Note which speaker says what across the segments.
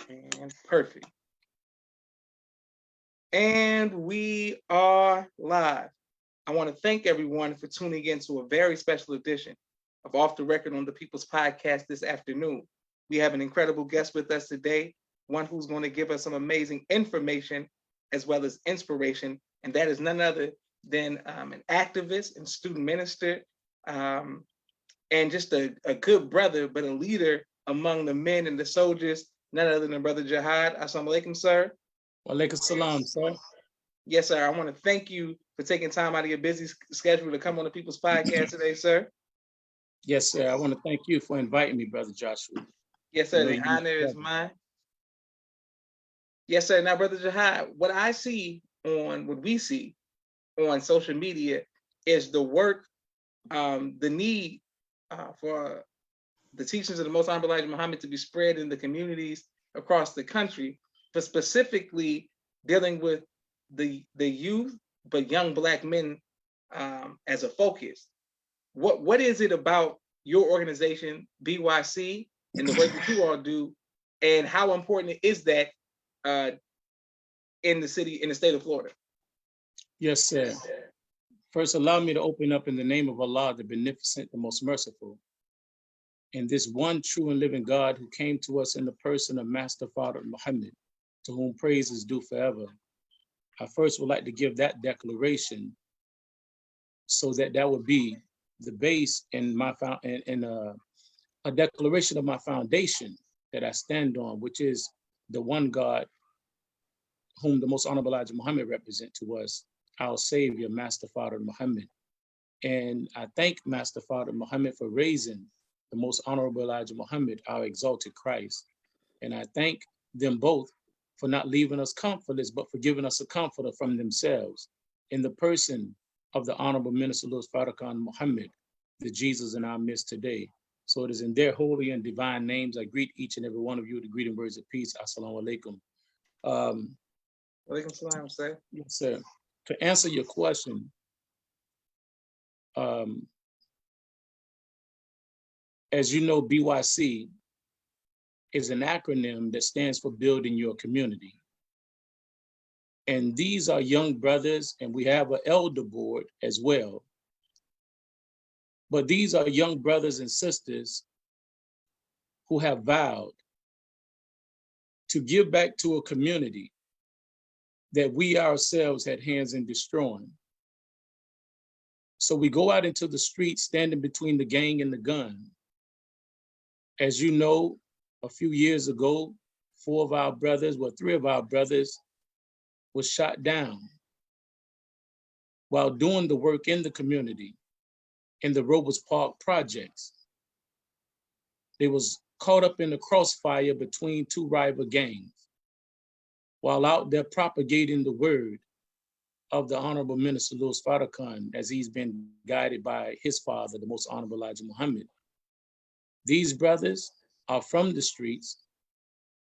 Speaker 1: And perfect. And we are live. I want to thank everyone for tuning in to a very special edition of Off the Record on the People's Podcast this afternoon. We have an incredible guest with us today, one who's going to give us some amazing information as well as inspiration, and that is none other than an activist and student minister, and just a good brother, but a leader among the men and the soldiers, none other than Brother Jihad. Assalamu alaikum, sir.
Speaker 2: Wa alaikum salam, sir.
Speaker 1: Yes, sir. I want to thank you for taking time out of your busy schedule to come on the People's Podcast today, sir.
Speaker 2: Yes, sir. I want to thank you for inviting me, Brother Joshua.
Speaker 1: Yes, sir. The honor is mine. Yes, sir. Now, Brother Jihad, what we see on social media is the work, the need for the teachings of the Most Honorable Elijah Muhammad to be spread in the communities across the country, but specifically dealing with the youth, but young Black men as a focus. What is it about your organization, BYC, and the work that you all do, and how important is that in the state of Florida?
Speaker 2: Yes, sir. First, allow me to open up in the name of Allah, the Beneficent, the Most Merciful, and this one true and living God who came to us in the person of Master Father Muhammad, to whom praise is due forever. I first would like to give that declaration so that would be the base in my a declaration of my foundation that I stand on, which is the one God whom the Most Honorable Elijah Muhammad represent to us, our Savior, Master Father Muhammad. And I thank Master Father Muhammad for raising the Most Honorable Elijah Muhammad, our exalted Christ. And I thank them both for not leaving us comfortless, but for giving us a comforter from themselves in the person of the Honorable Minister Min Farrakhan Muhammad, the Jesus in our midst today. So it is in their holy and divine names I greet each and every one of you with the greeting words of peace. Assalamu alaikum.
Speaker 1: Walaikum salam, sir.
Speaker 2: Yes, sir. To answer your question, as you know, BYC is an acronym that stands for Building Your Community. And these are young brothers, and we have an elder board as well. But these are young brothers and sisters who have vowed to give back to a community that we ourselves had hands in destroying. So we go out into the streets standing between the gang and the gun. As you know, a few years ago, three of our brothers was shot down while doing the work in the community in the Roberts Park projects. They was caught up in the crossfire between two rival gangs while out there propagating the word of the Honorable Minister Min Farrakhan as he's been guided by his father, the Most Honorable Elijah Muhammad. These brothers are from the streets,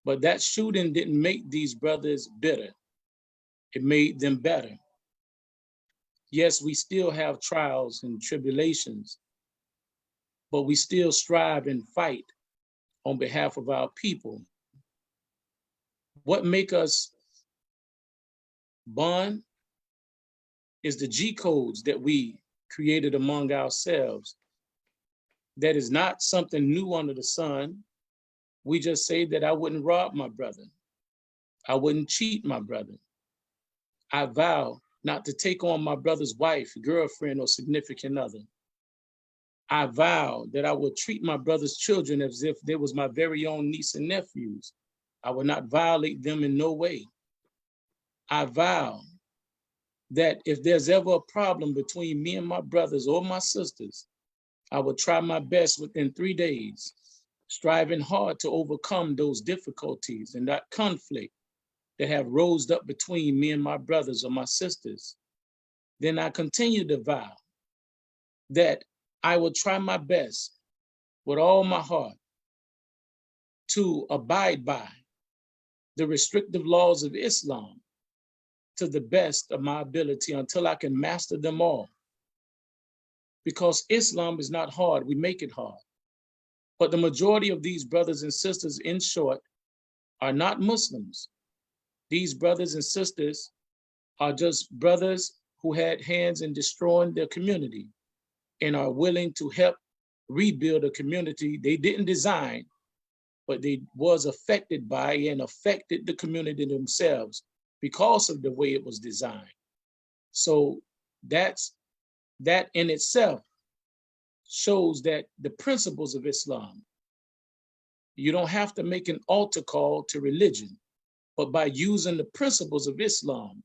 Speaker 2: but that shooting didn't make these brothers bitter. It made them better. Yes, we still have trials and tribulations, but we still strive and fight on behalf of our people. What make us bond is the G codes that we created among ourselves. That is not something new under the sun. We just say that I wouldn't rob my brother. I wouldn't cheat my brother. I vow not to take on my brother's wife, girlfriend, or significant other. I vow that I will treat my brother's children as if they was my very own niece and nephews. I will not violate them in no way. I vow that if there's ever a problem between me and my brothers or my sisters, I will try my best within 3 days, striving hard to overcome those difficulties and that conflict that have rose up between me and my brothers or my sisters. Then I continue to vow that I will try my best with all my heart to abide by the restrictive laws of Islam to the best of my ability until I can master them all. Because Islam is not hard, we make it hard. But the majority of these brothers and sisters, in short, are not Muslims. These brothers and sisters are just brothers who had hands in destroying their community and are willing to help rebuild a community they didn't design, but they was affected by and affected the community themselves because of the way it was designed. So that in itself shows that the principles of Islam, you don't have to make an altar call to religion, but by using the principles of Islam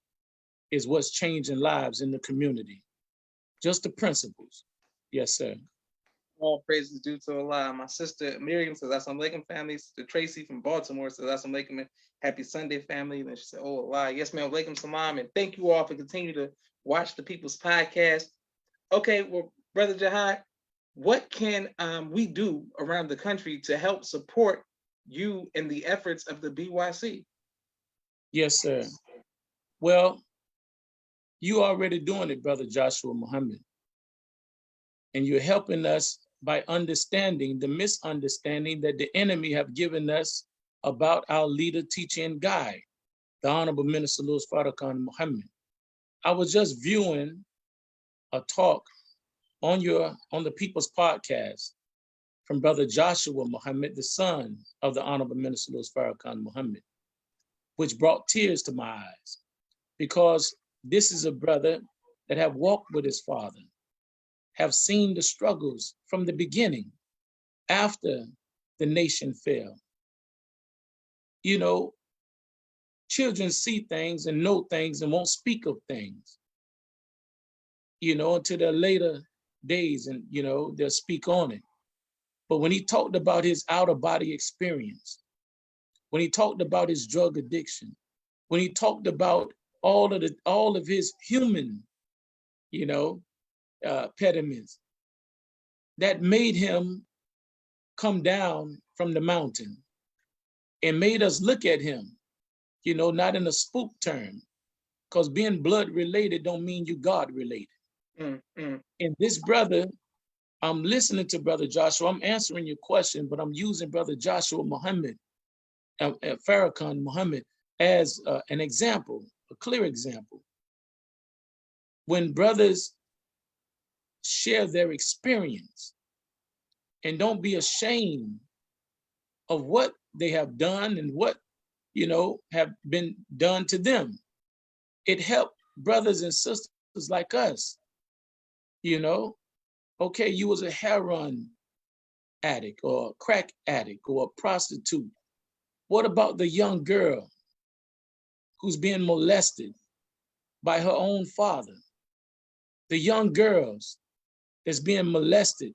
Speaker 2: is what's changing lives in the community. Just the principles. Yes, sir.
Speaker 1: All praises due to Allah. My sister Miriam says, Assalamu alaikum, family. Sister Tracy from Baltimore says, Assalamu alaikum, happy Sunday, family. Then she said, oh Allah. Yes, ma'am. Alaikum salam. And thank you all for continuing to watch the People's Podcast. Okay, well, Brother Jihad, what can we do around the country to help support you in the efforts of the BYC?
Speaker 2: Yes, sir. Well, you already doing it, Brother Joshua Muhammad. And you're helping us by understanding the misunderstanding that the enemy have given us about our leader, teacher, and guide, the Honorable Minister Min Farrakhan Muhammad. I was just viewing a talk on the People's Podcast from Brother Joshua Muhammad, the son of the Honorable Minister Min Farrakhan Muhammad, which brought tears to my eyes, because this is a brother that have walked with his father, have seen the struggles from the beginning after the nation fell. You know, children see things and know things and won't speak of things, you know, until their later days, and, you know, they'll speak on it. But when he talked about his out-of-body experience, when he talked about his drug addiction, when he talked about all of his human, you know, pediments, that made him come down from the mountain and made us look at him, you know, not in a spook term, because being blood related don't mean you God related. And this brother, I'm listening to Brother Joshua, I'm answering your question, but I'm using Brother Joshua Muhammad, Farrakhan Muhammad, as an example, a clear example. When brothers share their experience and don't be ashamed of what they have done and what, you know, have been done to them, it helped brothers and sisters like us. You know, okay, you was a heroin addict or a crack addict or a prostitute. What about the young girl who's being molested by her own father? The young girls that's being molested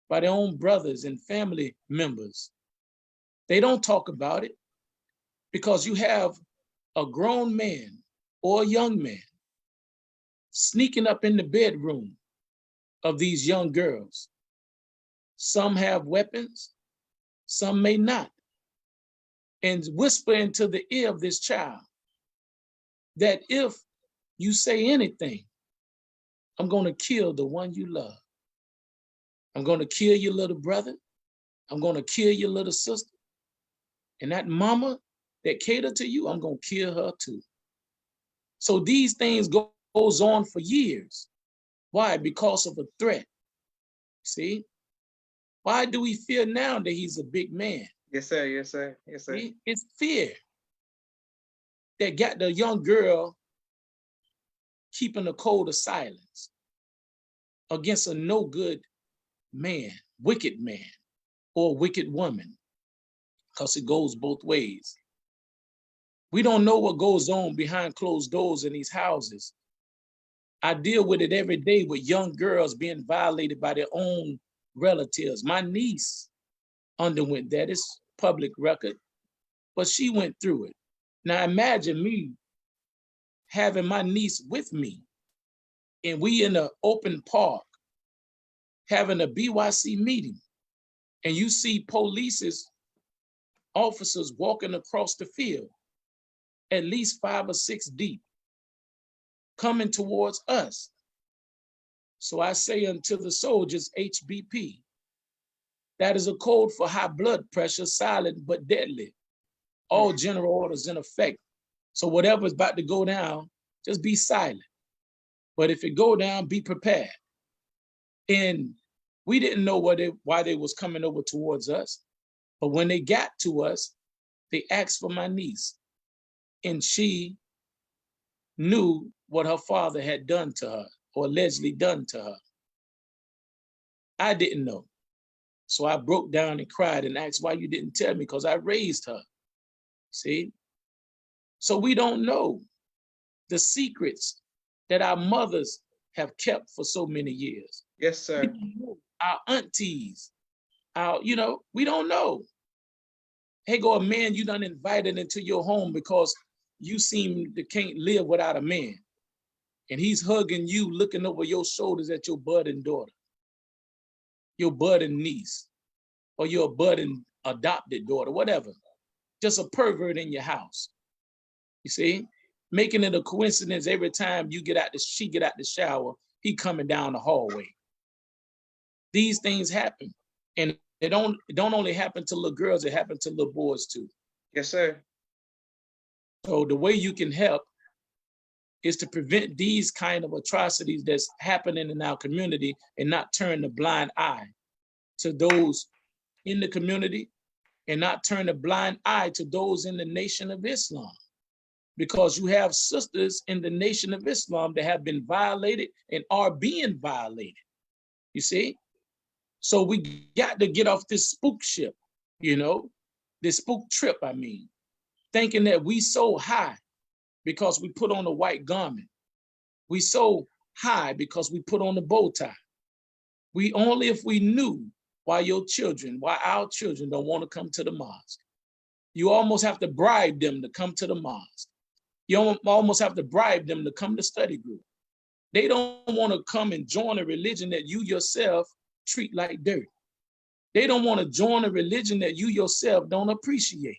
Speaker 2: by their own brothers and family members. They don't talk about it because you have a grown man or a young man sneaking up in the bedroom of these young girls. Some have weapons, some may not, and whisper into the ear of this child that if you say anything, I'm going to kill the one you love. I'm going to kill your little brother. I'm going to kill your little sister. And that mama that catered to you, I'm going to kill her too. So these things goes on for years. Why? Because of a threat. See? Why do we fear now that he's a big man?
Speaker 1: Yes, sir. Yes, sir. Yes, sir.
Speaker 2: See? It's fear that got the young girl keeping a code of silence against a no good man, wicked man, or wicked woman, because it goes both ways. We don't know what goes on behind closed doors in these houses. I deal with it every day with young girls being violated by their own relatives. My niece underwent that. It's public record, but she went through it. Now imagine me having my niece with me and we in an open park having a BYC meeting, and you see officers walking across the field, at least 5 or 6 deep, coming towards us. So I say unto the soldiers, HBP. That is a code for high blood pressure, silent but deadly. All general orders in effect. So whatever's about to go down, just be silent. But if it go down, be prepared. And we didn't know why they was coming over towards us. But when they got to us, they asked for my niece. And she knew what her father had done to her, or allegedly done to her. I didn't know. So I broke down and cried and asked why you didn't tell me, because I raised her. See? So we don't know the secrets that our mothers have kept for so many years.
Speaker 1: Yes, sir.
Speaker 2: Our aunties, we don't know. Hey, go a man you done invited into your home because you seem to can't live without a man. And he's hugging you, looking over your shoulders at your budding daughter, your budding niece, or your budding adopted daughter, whatever. Just a pervert in your house. You see? Making it a coincidence every time she get out the shower, he coming down the hallway. These things happen. And it don't only happen to little girls, it happens to little boys too.
Speaker 1: Yes, sir.
Speaker 2: So the way you can help is to prevent these kind of atrocities that's happening in our community and not turn a blind eye to those in the community and not turn a blind eye to those in the Nation of Islam. Because you have sisters in the Nation of Islam that have been violated and are being violated. You see? So we got to get off this spook ship, this spook trip, thinking that we so high because we put on a white garment. We so high because we put on a bow tie. We only if we knew why our children don't want to come to the mosque. You almost have to bribe them to come to the mosque. You almost have to bribe them to come to study group. They don't want to come and join a religion that you yourself treat like dirt. They don't want to join a religion that you yourself don't appreciate.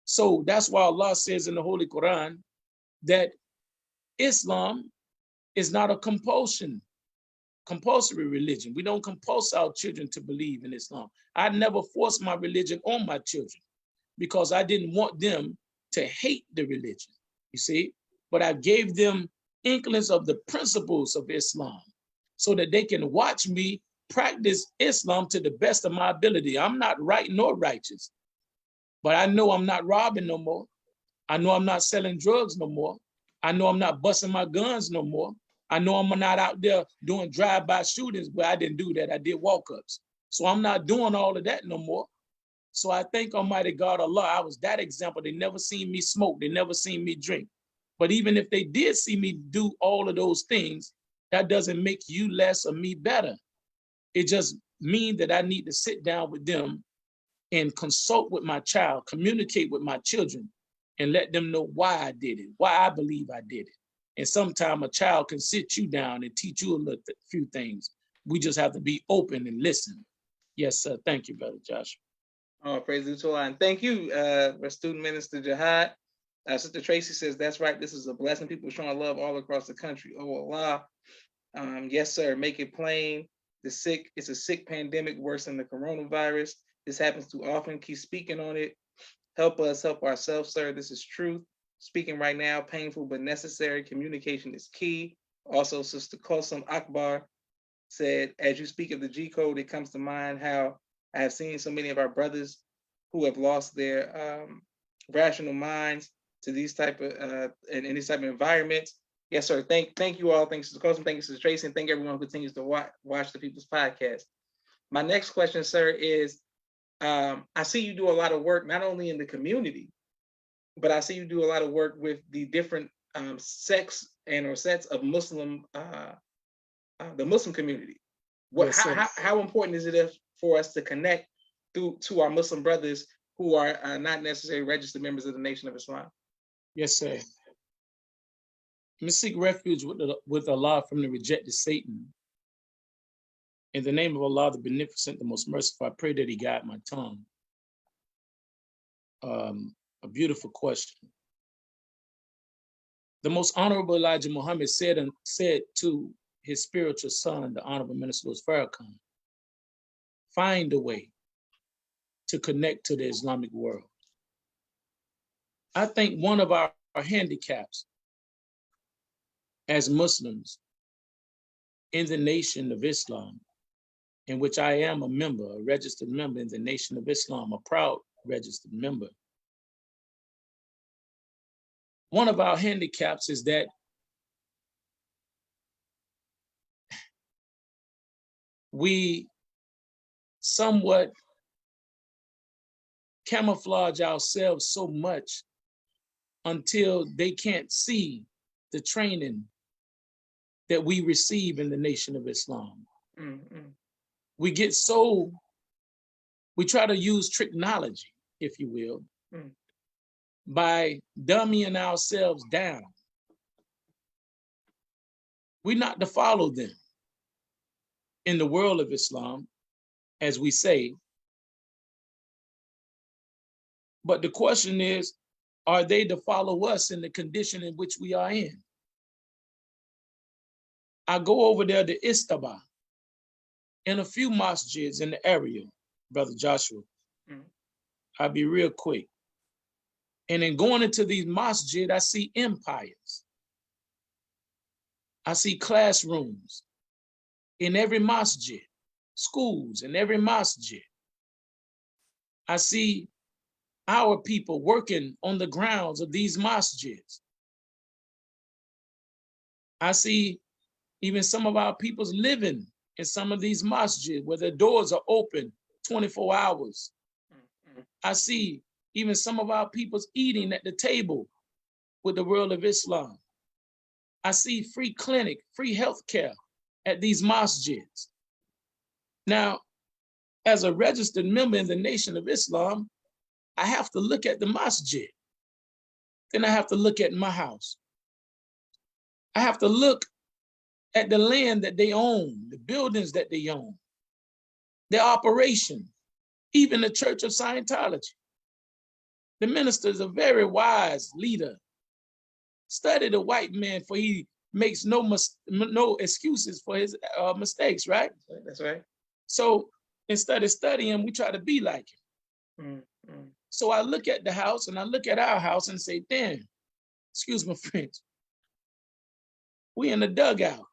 Speaker 2: So that's why Allah says in the Holy Quran that Islam is not a compulsory religion. We don't compulse our children to believe in Islam. I never forced my religion on my children because I didn't want them to hate the religion, you see? But I gave them inklings of the principles of Islam so that they can watch me practice Islam to the best of my ability. I'm not right nor righteous, but I know I'm not robbing no more. I know I'm not selling drugs no more. I know I'm not busting my guns no more. I know I'm not out there doing drive-by shootings, but I didn't do that. I did walk-ups. So I'm not doing all of that no more. So I thank Almighty God, Allah, I was that example. They never seen me smoke. They never seen me drink. But even if they did see me do all of those things, that doesn't make you less or me better. It just means that I need to sit down with them and consult with my child, communicate with my children, and let them know why I did it, why I believe I did it. And sometimes a child can sit you down and teach you a few things. We just have to be open and listen. Yes, sir. Thank you, Brother Joshua.
Speaker 1: Oh, praise the Lord. And thank you, our student minister Jihad. Sister Tracy says, that's right. This is a blessing. People showing love all across the country. Oh, Allah. Yes, sir. Make it plain. It's a sick pandemic worse than the coronavirus. This happens too often. Keep speaking on it. Help us help ourselves, sir. This is truth. Speaking right now, painful but necessary. Communication is key. Also, Sister Kosam Akbar said, as you speak of the G code, it comes to mind how I have seen so many of our brothers who have lost their rational minds to these type of in these type of environments. Yes, sir. Thank you all. Thanks to Coach. Thank you, Sister Tracy, and thank everyone who continues to watch the People's Podcast. My next question, sir, is I see you do a lot of work not only in the community, but I see you do a lot of work with the different sects or sets of Muslim, the Muslim community.
Speaker 2: Yes,
Speaker 1: how important is it for us to connect to our Muslim brothers who are not necessarily registered members of the Nation of Islam?
Speaker 2: Yes, sir. Let me seek refuge with Allah from the rejected Satan. In the name of Allah, the Beneficent, the Most Merciful, I pray that He guide my tongue. A beautiful question. The Most Honorable Elijah Muhammad said to his spiritual son, the Honorable Minister Min Farrakhan, find a way to connect to the Islamic world. I think one of our handicaps as Muslims in the Nation of Islam, in which I am a member, a registered member in the Nation of Islam, a proud registered member. One of our handicaps is that we somewhat camouflage ourselves so much until they can't see the training that we receive in the Nation of Islam.
Speaker 1: Mm-hmm.
Speaker 2: We try to use technology, if you will, by dummying ourselves down. We're not to follow them in the world of Islam, as we say. But the question is, are they to follow us in the condition in which we are in? I go over there to Istaba in a few masjids in the area, Brother Joshua. I'll be real quick. And then going into these masjid, I see empires. I see classrooms in every masjid, schools in every masjid. I see our people working on the grounds of these masjids. I see even some of our people's living in some of these masjids where the doors are open 24 hours. I see even some of our people's eating at the table with the world of Islam. I see free clinic, free healthcare at these masjids. Now, as a registered member in the Nation of Islam, I have to look at the masjid. Then I have to look at my house. I have to look at the land that they own, the buildings that they own, their operation, even the Church of Scientology. The minister is a very wise leader. Study the white man, for he makes no excuses for his mistakes, right?
Speaker 1: That's right.
Speaker 2: So instead of studying, we try to be like him. So I look at the house and I look at our house and say, damn, excuse my French, we in the dugout.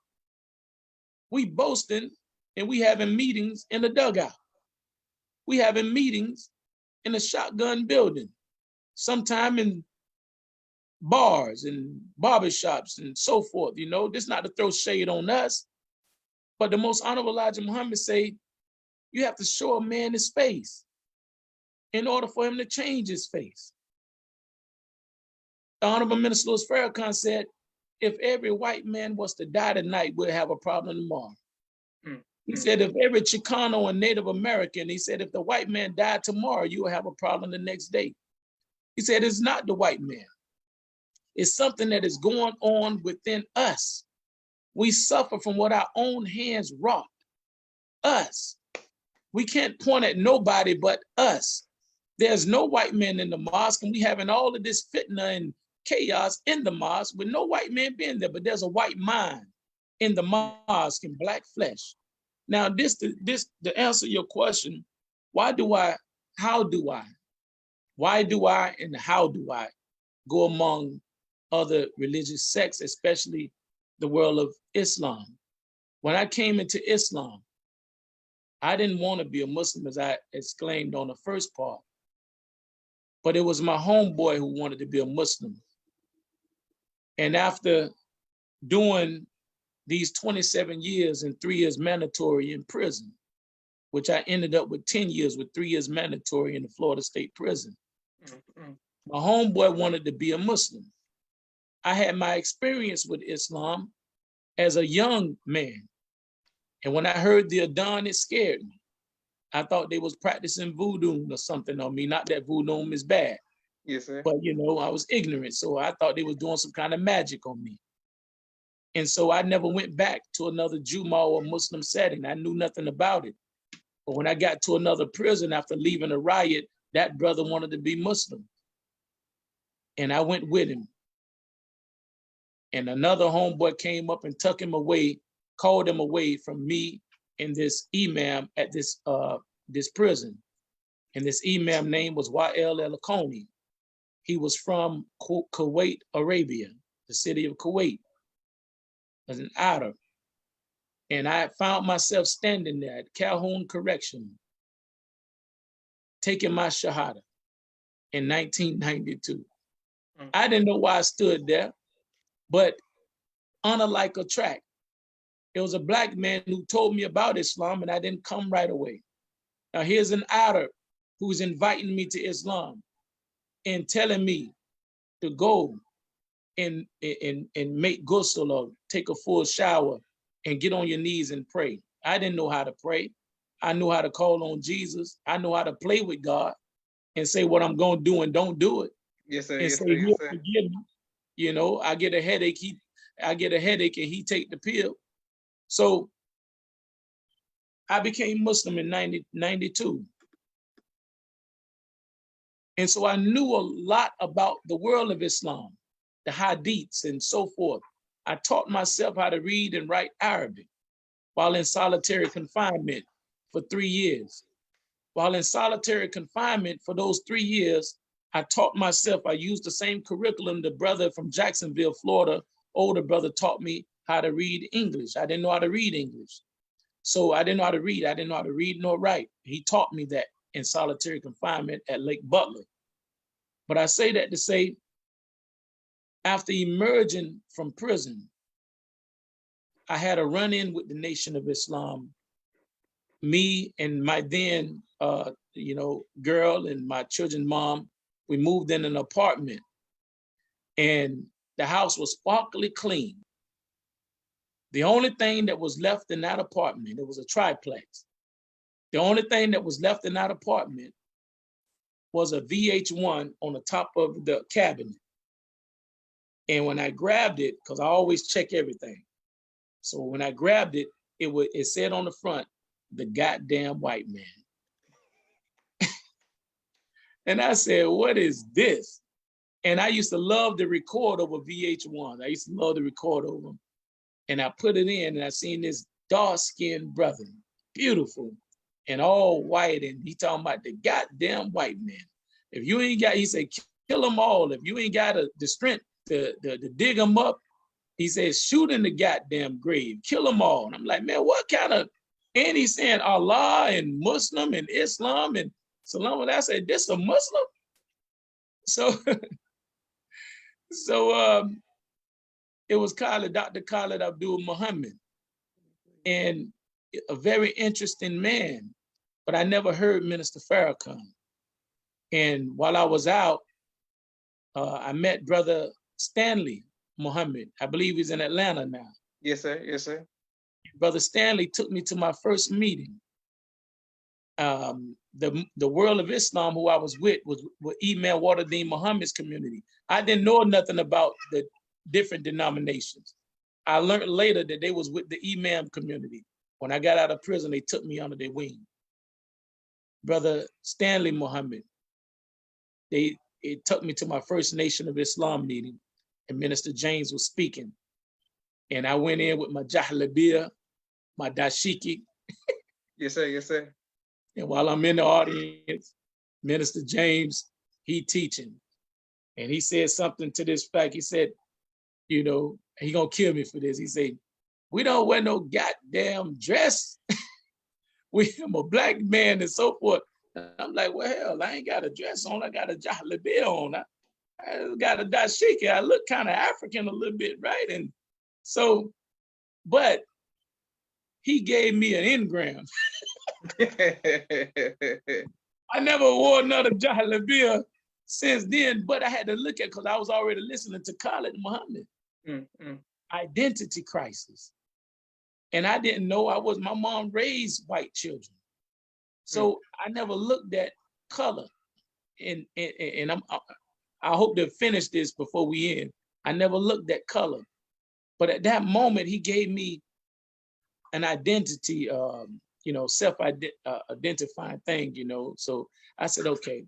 Speaker 2: We boasting and we having meetings in the dugout. We having meetings in a shotgun building, sometime in bars and barbershops and so forth. You know, this not to throw shade on us, but the most honorable Elijah Muhammad say, you have to show a man his face in order for him to change his face. The Honorable Minister Min Farrakhan said, if every white man was to die tonight, we'll have a problem tomorrow. He said, if every Chicano and Native American, he said, if the white man died tomorrow, you will have a problem the next day. He said, it's not the white man. It's something that is going on within us. We suffer from what our own hands wrought. Us. We can't point at nobody but us. There's no white man in the mosque, and we having all of this fitna and chaos in the mosque with no white man being there, but there's a white mind in the mosque in black flesh. Now, to answer your question, why do I, how do I, why do I, and how do I go among other religious sects, especially the world of Islam? When I came into Islam, I didn't want to be a Muslim, as I exclaimed on the first part, but it was my homeboy who wanted to be a Muslim. And after doing these 27 years and 3 years mandatory in prison, which I ended up with 10 years with 3 years mandatory in the Florida State Prison. My homeboy wanted to be a Muslim. I had my experience with Islam as a young man. And when I heard the Adhan, it scared me. I thought they was practicing voodoo or something on me. Not that voodoo is bad.
Speaker 1: Yes, sir.
Speaker 2: But, you know, I was ignorant. So I thought they was doing some kind of magic on me. And so I never went back to another Juma or Muslim setting. I knew nothing about it. But when I got to another prison after leaving a riot, that brother wanted to be Muslim. And I went with him. And another homeboy came up and took him away, called him away from me and this imam at this prison. And this imam name was Y.L. El-Akoni. He was from Kuwait, Arabia, the city of Kuwait, as an Arab. And I found myself standing there at Calhoun Correction, taking my Shahada in 1992. I didn't know why I stood there, but unlike a track, it was a black man who told me about Islam, and I didn't come right away. Now here's an Arab who's inviting me to Islam and telling me to go and make ghusl or take a full shower and get on your knees and pray. I didn't know how to pray. I knew how to call on Jesus. I know how to play with God and say what I'm going to do and don't do it.
Speaker 1: Yes, sir.
Speaker 2: And
Speaker 1: Yes,
Speaker 2: say,
Speaker 1: sir. Yes,
Speaker 2: he'll
Speaker 1: sir.
Speaker 2: forgive me. You know, I get a headache. I get a headache and he take the pill. So I became Muslim in 92. And so I knew a lot about the world of Islam, the hadiths and so forth. I taught myself how to read and write Arabic while in solitary confinement for 3 years. While in solitary confinement for those 3 years, I taught myself, I used the same curriculum the brother from Jacksonville, Florida, older brother taught me how to read English. I didn't know how to read English. So I didn't know how to read. I didn't know how to read nor write. He taught me that in solitary confinement at Lake Butler. But I say that to say, after emerging from prison, I had a run-in with the Nation of Islam. Me and my then, girl and my children's mom, we moved in an apartment, and the house was sparkly clean. The only thing that was left in that apartment, it was a triplex. The only thing that was left in that apartment was a VH1 on the top of the cabinet. And when I grabbed it, because I always check everything. So when I grabbed it, it said on the front, "The goddamn white man." And I said, what is this? And I used to love to record over VH1. I used to love to record over them. And I put it in, and I seen this dark-skinned brother, beautiful and all white. And he talking about the goddamn white man. If you ain't got, he said, kill them all. If you ain't got the strength to dig them up, he said, shoot in the goddamn grave, kill them all. And I'm like, man, what kind of, and he's saying Allah and Muslim and Islam and Salam. And I said, this a Muslim? So, it was Dr. Khalid Abdul Muhammad, and a very interesting man, but I never heard Minister Farrakhan. And while I was out, I met Brother Stanley Muhammad. I believe he's in Atlanta now.
Speaker 1: Yes, sir. Yes, sir.
Speaker 2: Brother Stanley took me to my first meeting. The world of Islam, who I was with Imam Waterdeen Muhammad's community. I didn't know nothing about the different denominations. I learned later that they was with the Imam community. When I got out of prison, they took me under their wing. Brother Stanley Muhammad, it took me to my first Nation of Islam meeting, and Minister James was speaking. And I went in with my jahlabiyah, my dashiki.
Speaker 1: Yes, sir. Yes, sir.
Speaker 2: And while I'm in the audience, Minister James, he teaching. And he said something to this fact. He said, you know, he gonna kill me for this. He said, we don't wear no goddamn dress. I'm a black man and so forth. And I'm like, well, hell, I ain't got a dress on. I got a jahlabiyah on. I got a dashiki. I look kind of African a little bit, right? And so, but he gave me an engram. I never wore another jahlabiyah since then, but I had to look at, because I was already listening to Khalid Muhammad. Identity crisis. And I didn't know my mom raised white children. So I never looked at color. And I hope to finish this before we end. I never looked at color. But at that moment, he gave me an identity, self-identifying thing, So I said, okay,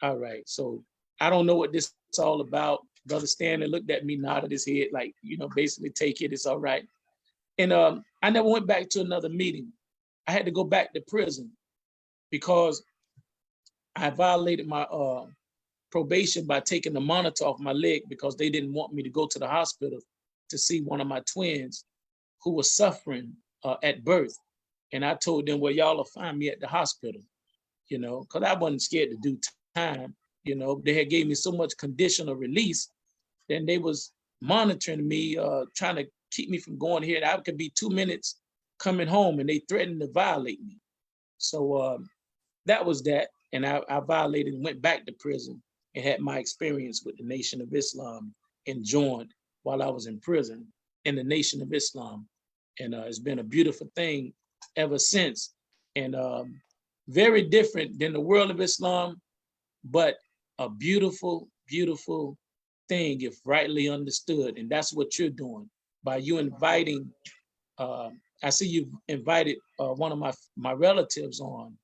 Speaker 2: all right. So I don't know what this is all about. Brother Stanley looked at me, nodded his head, like, basically take it, it's all right. And I never went back to another meeting. I had to go back to prison because I violated my probation by taking the monitor off my leg because they didn't want me to go to the hospital to see one of my twins who was suffering at birth. And I told them, well, y'all will find me at the hospital, because I wasn't scared to do time. They had gave me so much conditional release, then they was monitoring me, trying to keep me from going here. I could be 2 minutes coming home, and they threatened to violate me. So that was that. And I violated and went back to prison and had my experience with the Nation of Islam and joined while I was in prison in the Nation of Islam. And it's been a beautiful thing ever since. And very different than the world of Islam, but a beautiful, beautiful thing if rightly understood. And that's what you're doing by you inviting, I see you've invited one of my relatives on,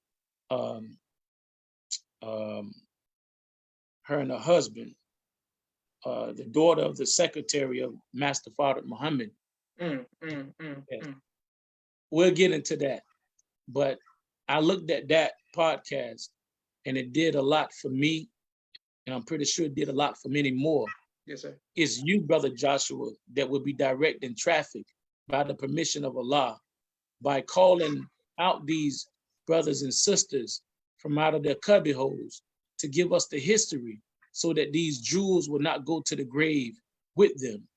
Speaker 2: her and her husband, the daughter of the secretary of Master Father Muhammad. Yes. We'll get into that. But I looked at that podcast and it did a lot for me. And I'm pretty sure it did a lot for many more.
Speaker 1: Yes, sir.
Speaker 2: It's you, Brother Joshua, that will be directing traffic by the permission of Allah, by calling out these brothers and sisters from out of their cubby holes to give us the history so that these jewels will not go to the grave with them,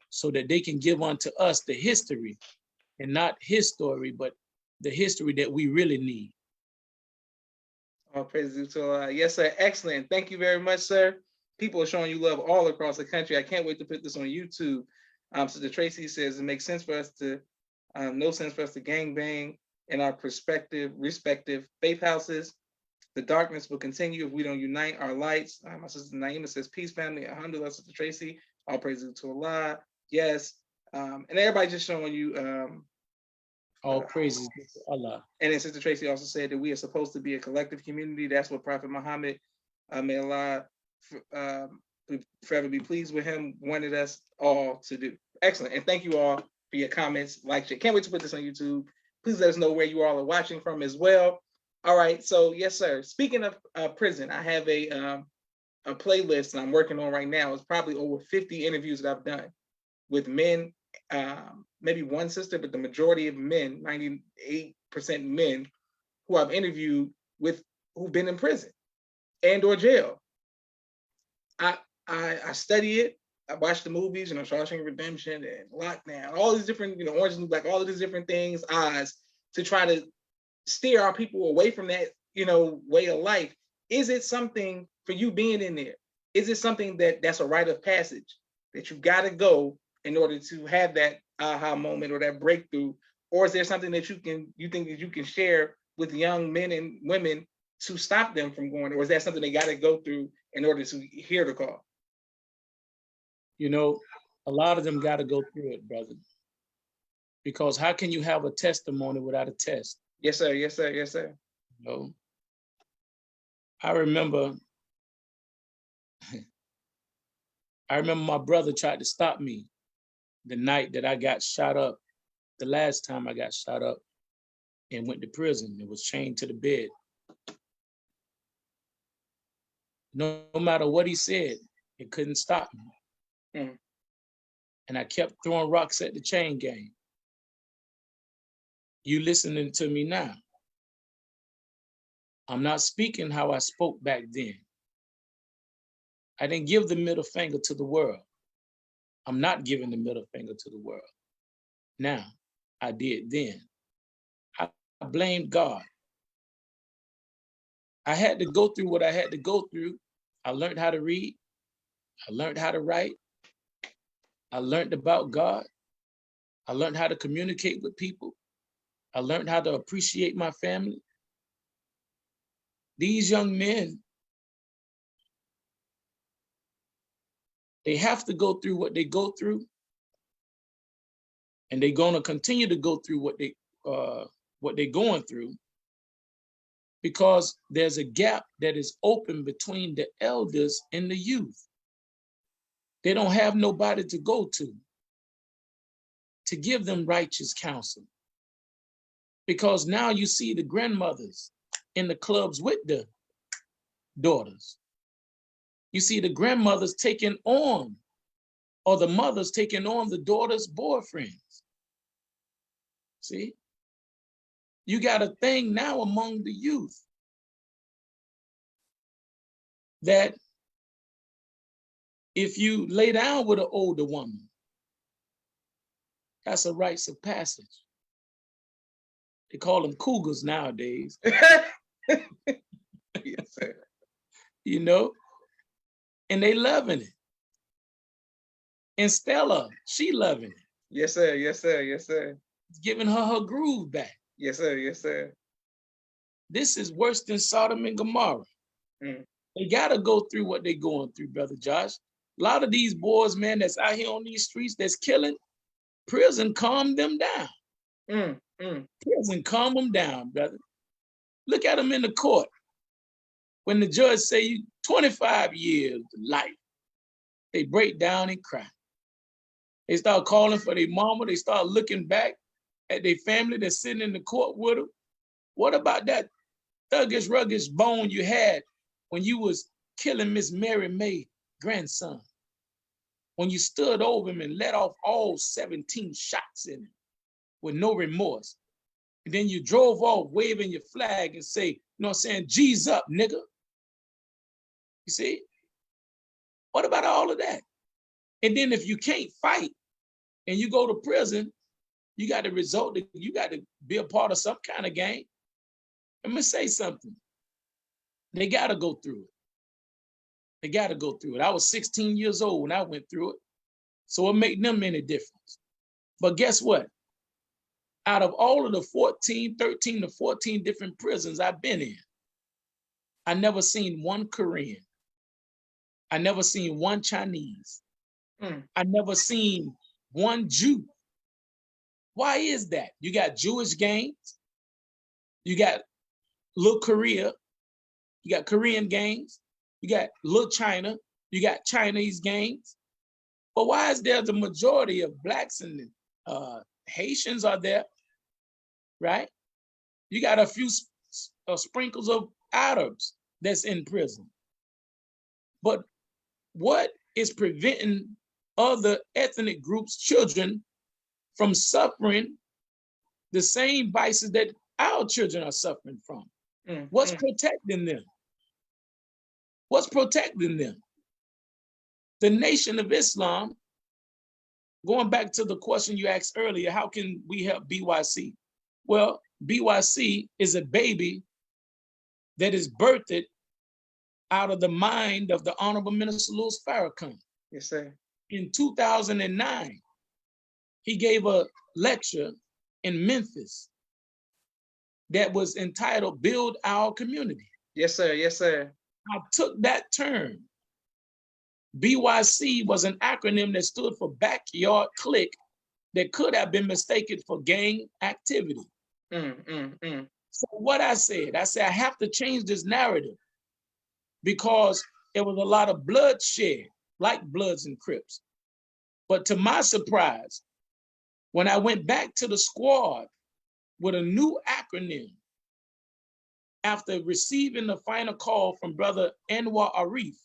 Speaker 2: so that they can give unto us the history and not his story, but the history that we really need.
Speaker 1: All praise to Allah. Yes, sir. Excellent. Thank you very much, sir. People are showing you love all across the country. I can't wait to put this on YouTube. Sister Tracy says it makes sense for us to, no sense for us to gangbang in our respective faith houses. The darkness will continue if we don't unite our lights. My sister Naima says, peace, family. Alhamdulillah, Sister Tracy. All praises to Allah. Yes. And everybody just showing you.
Speaker 2: All praises to Allah.
Speaker 1: And then Sister Tracy also said that we are supposed to be a collective community. That's what Prophet Muhammad, may Allah forever be pleased with him, wanted us all to do. Excellent. And thank you all for your comments. Can't wait to put this on YouTube. Please let us know where you all are watching from as well. All right. So yes, sir. Speaking of prison, I have a playlist that I'm working on right now. It's probably over 50 interviews that I've done with men, maybe one sister, but the majority of men, 98% men who I've interviewed with who've been in prison and or jail. I study it. I watch the movies, Shawshank Redemption and Lockdown, all these different, Orange is the New Black, all of these different things, to try to steer our people away from that, way of life. Is it something for you being in there? Is it something that's a rite of passage that you got to go in order to have that aha moment or that breakthrough? Or is there something that you think that you can share with young men and women to stop them from going? Or is that something they got to go through in order to hear the call?
Speaker 2: A lot of them got to go through it, brother. Because how can you have a testimony without a test?
Speaker 1: Yes, sir. Yes, sir. Yes, sir.
Speaker 2: I remember my brother tried to stop me the night that I got shot up, the last time I got shot up and went to prison. It was chained to the bed. No matter what he said, it couldn't stop me. And I kept throwing rocks at the chain gang. You listening to me now. I'm not speaking how I spoke back then. I didn't give the middle finger to the world. I'm not giving the middle finger to the world. Now, I did then. I blamed God. I had to go through what I had to go through. I learned how to read. I learned how to write. I learned about God. I learned how to communicate with people. I learned how to appreciate my family. These young men, they have to go through what they go through, and they're gonna continue to go through what they're going through, because there's a gap that is open between the elders and the youth. They don't have nobody to go to give them righteous counsel. Because now you see the grandmothers in the clubs with the daughters. You see the grandmothers taking on, or the mothers taking on the daughter's boyfriends. See? You got a thing now among the youth that if you lay down with an older woman, that's a rites of passage. They call them cougars nowadays.
Speaker 1: Yes, sir.
Speaker 2: You know, and they loving it. And Stella, she loving it.
Speaker 1: Yes, sir. Yes, sir. Yes, sir.
Speaker 2: It's giving her groove back.
Speaker 1: Yes, sir. Yes, sir.
Speaker 2: This is worse than Sodom and Gomorrah.
Speaker 1: Mm.
Speaker 2: They gotta go through what they're going through, Brother Josh. A lot of these boys, man, that's out here on these streets that's killing, prison calm them down. Prison calm them down, brother. Look at them in the court. When the judge say you 25 years to life, they break down and cry. They start calling for their mama. They start looking back at their family that's sitting in the court with them. What about that thuggish, ruggish bone you had when you was killing Miss Mary May's grandson? When you stood over him and let off all 17 shots in him with no remorse. And then you drove off waving your flag and say, you know what I'm saying, G's up, nigga. You see? What about all of that? And then if you can't fight and you go to prison, you got to result, you got to be a part of some kind of gang. I'm gonna say something. They got to go through it. They got to go through it. I was 16 years old when I went through it. So it made them any difference. But guess what? Out of all of the 13 to 14 different prisons I've been in, I never seen one Korean. I never seen one Chinese. I never seen one Jew. Why is that? You got Jewish gangs. You got Little Korea. You got Korean gangs. You got Little China. You got Chinese gangs. But why is there the majority of blacks and Haitians are there, right? You got a few sprinkles of Arabs that's in prison. But what is preventing other ethnic groups' children from suffering the same vices that our children are suffering from? What's protecting them? What's protecting them? The Nation of Islam, going back to the question you asked earlier, how can we help BYC? Well, BYC is a baby that is birthed out of the mind of the Honorable Minister Louis Farrakhan.
Speaker 1: Yes, sir.
Speaker 2: In 2009, he gave a lecture in Memphis that was entitled Build Our Community.
Speaker 1: Yes, sir. Yes, sir.
Speaker 2: I took that term. BYC was an acronym that stood for Backyard Clique that could have been mistaken for gang activity. So what I said I have to change this narrative because there was a lot of bloodshed, like Bloods and Crips. But to my surprise, when I went back to the squad with a new acronym, after receiving the final call from Brother Anwar Arif,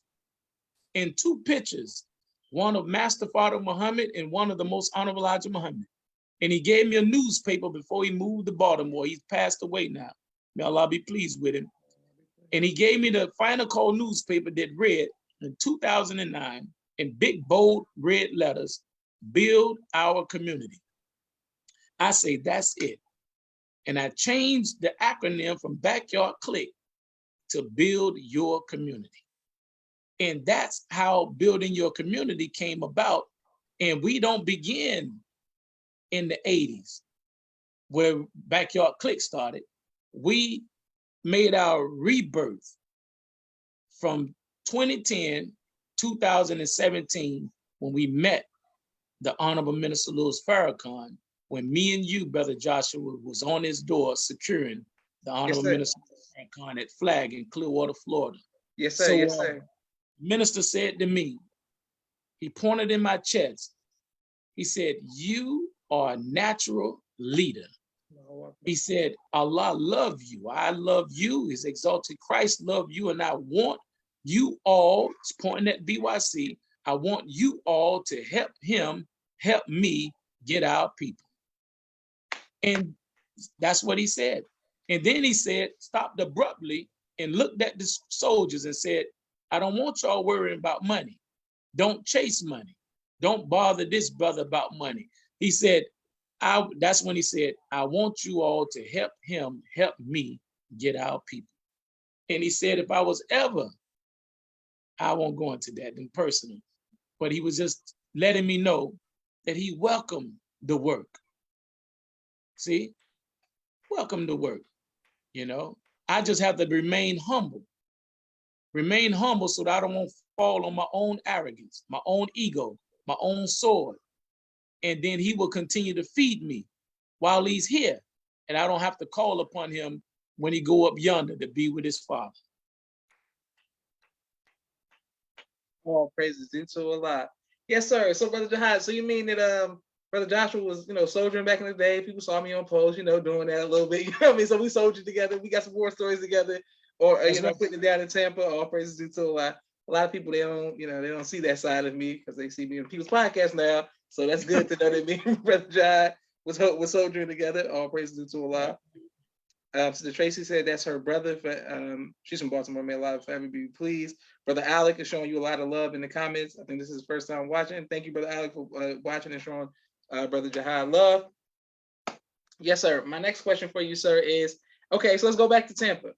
Speaker 2: in two pictures, one of Master Father Muhammad and one of the Most Honorable Elijah Muhammad. And he gave me a newspaper before he moved to Baltimore. He's passed away now. May Allah be pleased with him. And he gave me the final call newspaper that read in 2009 in big, bold, red letters, Build Our Community. I say, that's it. And I changed the acronym from Backyard Clique to Build Your Community. And that's how building your community came about. And we don't begin in the 80s where Backyard Clique started. We made our rebirth from 2010, 2017, when we met the Honorable Minister Louis Farrakhan, when me and you, Brother Joshua, was on his door securing the Honorable Minister Farrakhan at Flag in Clearwater, Florida.
Speaker 1: Yes, sir.
Speaker 2: So,
Speaker 1: yes, sir.
Speaker 2: Minister said to me, he pointed in my chest, he said, you are a natural leader. He said, Allah love you. I love you. His exalted Christ love you. And I want you all, pointing at BYC, I want you all to help him, help me get our people. And that's what he said. And then he said, stopped abruptly and looked at the soldiers and said, I don't want y'all worrying about money. Don't chase money. Don't bother this brother about money. He said, that's when he said, I want you all to help him, help me get our people. And he said, if I was ever, I won't go into that in personal, but he was just letting me know that he welcomed the work. See, welcome the work, you know. I just have to remain humble so that I don't want to fall on my own arrogance, my own ego, my own sword. And then he will continue to feed me while he's here. And I don't have to call upon him when he go up yonder to be with his father.
Speaker 1: All praises into Allah. Yes, sir. So, Brother Jihad, so you mean that Brother Joshua was, soldiering back in the day? People saw me on post, doing that a little bit. You know what I mean? So we soldiered together. We got some war stories together, or right. Putting it down in Tampa. All praises due to Allah. A lot of people, they don't see that side of me because they see me in people's podcasts now. So that's good to know that me and Brother Jihad was soldiering together. All praises due to Allah. So Tracy said that's her brother. She's from Baltimore. May Allah forever be pleased. Brother Alec is showing you a lot of love in the comments. I think this is his first time watching. Thank you, Brother Alec, for watching and showing Brother Jihad love. Yes, sir. My next question for you, sir, is, okay, so let's go back to Tampa.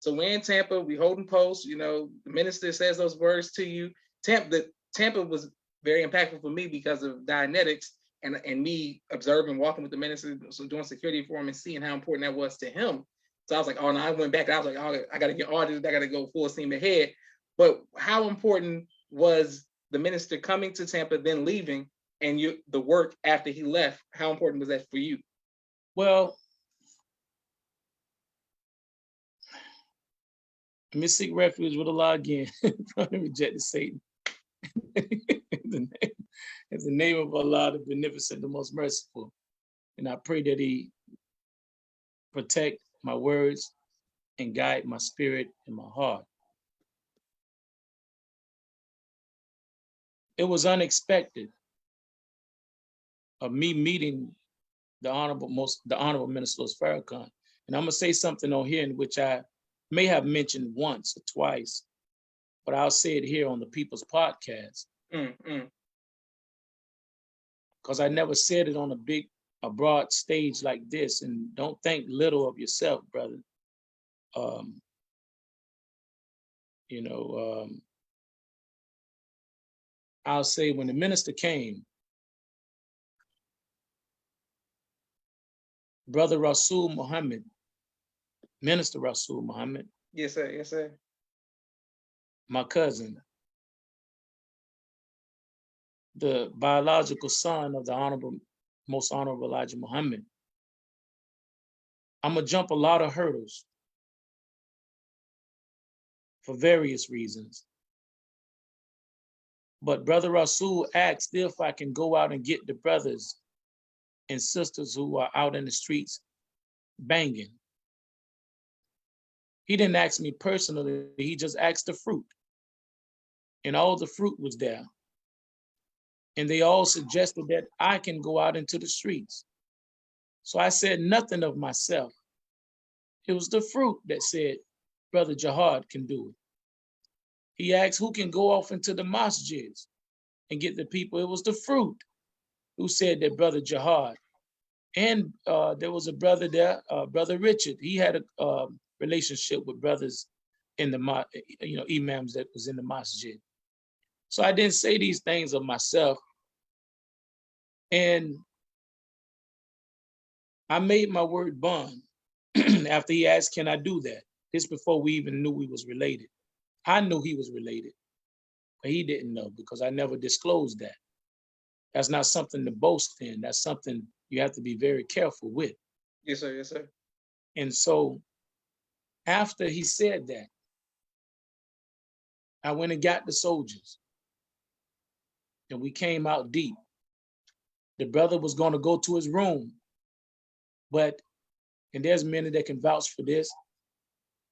Speaker 1: So we're in Tampa. We holding posts. The minister says those words to you. Tampa was very impactful for me because of Dianetics. And me observing, walking with the minister, so doing security for him and seeing how important that was to him. So I was like, oh, no, I went back. I was like, oh, I got to get audited. I got to go full steam ahead. But how important was the minister coming to Tampa, then leaving, and the work after he left? How important was that for you?
Speaker 2: Well, let me seek refuge with Allah again from the rejected Satan. In the name of Allah, the beneficent, the most merciful. And I pray that he protect my words and guide my spirit and my heart. It was unexpected of me meeting the Honorable Minister Farrakhan. And I'm gonna say something on here in which I may have mentioned once or twice, but I'll say it here on the People's Podcast. Because I never said it on a broad stage like this. And don't think little of yourself, brother. I'll say when the minister came, Brother Rasul Muhammad, Minister Rasul Muhammad.
Speaker 1: Yes, sir. Yes, sir.
Speaker 2: My cousin, the biological son of the most honorable Elijah Muhammad. I'm gonna jump a lot of hurdles for various reasons. But Brother Rasul asked if I can go out and get the brothers and sisters who are out in the streets banging. He didn't ask me personally, he just asked the fruit. And all the fruit was there. And they all suggested that I can go out into the streets. So I said nothing of myself. It was the fruit that said, Brother Jihad can do it. He asked who can go off into the masjids and get the people. It was the fruit who said that Brother Jihad. And there was a brother there, Brother Richard. He had a relationship with brothers in the, imams that was in the masjid. So I didn't say these things of myself. And I made my word bond after he asked, can I do that? This before we even knew we was related. I knew he was related, but he didn't know because I never disclosed that. That's not something to boast in. That's something you have to be very careful with.
Speaker 1: Yes, sir. Yes, sir.
Speaker 2: And so after he said that, I went and got the soldiers and we came out deep. The brother was going to go to his room, and there's many that can vouch for this,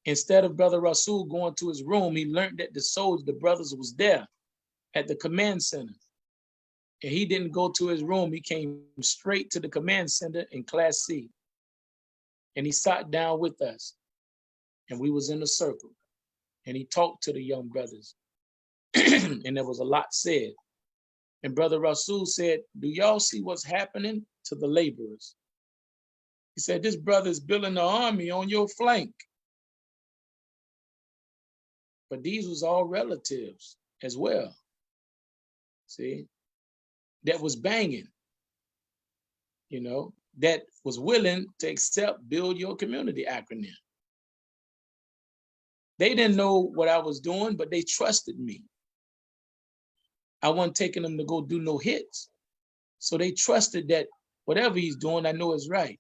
Speaker 2: Instead of Brother Rasul going to his room, he learned that the brothers was there at the command center. And he didn't go to his room. He came straight to the command center in Class C. And he sat down with us. And we was in a circle. And he talked to the young brothers. And there was a lot said. And Brother Rasul said, do y'all see what's happening to the laborers? He said, this brother is building an army on your flank. But these was all relatives as well. See, that was banging, you know, that was willing to accept Build Your Community acronym. They didn't know what I was doing, but they trusted me. I wasn't taking them to go do no hits. So they trusted that whatever he's doing, I know is right.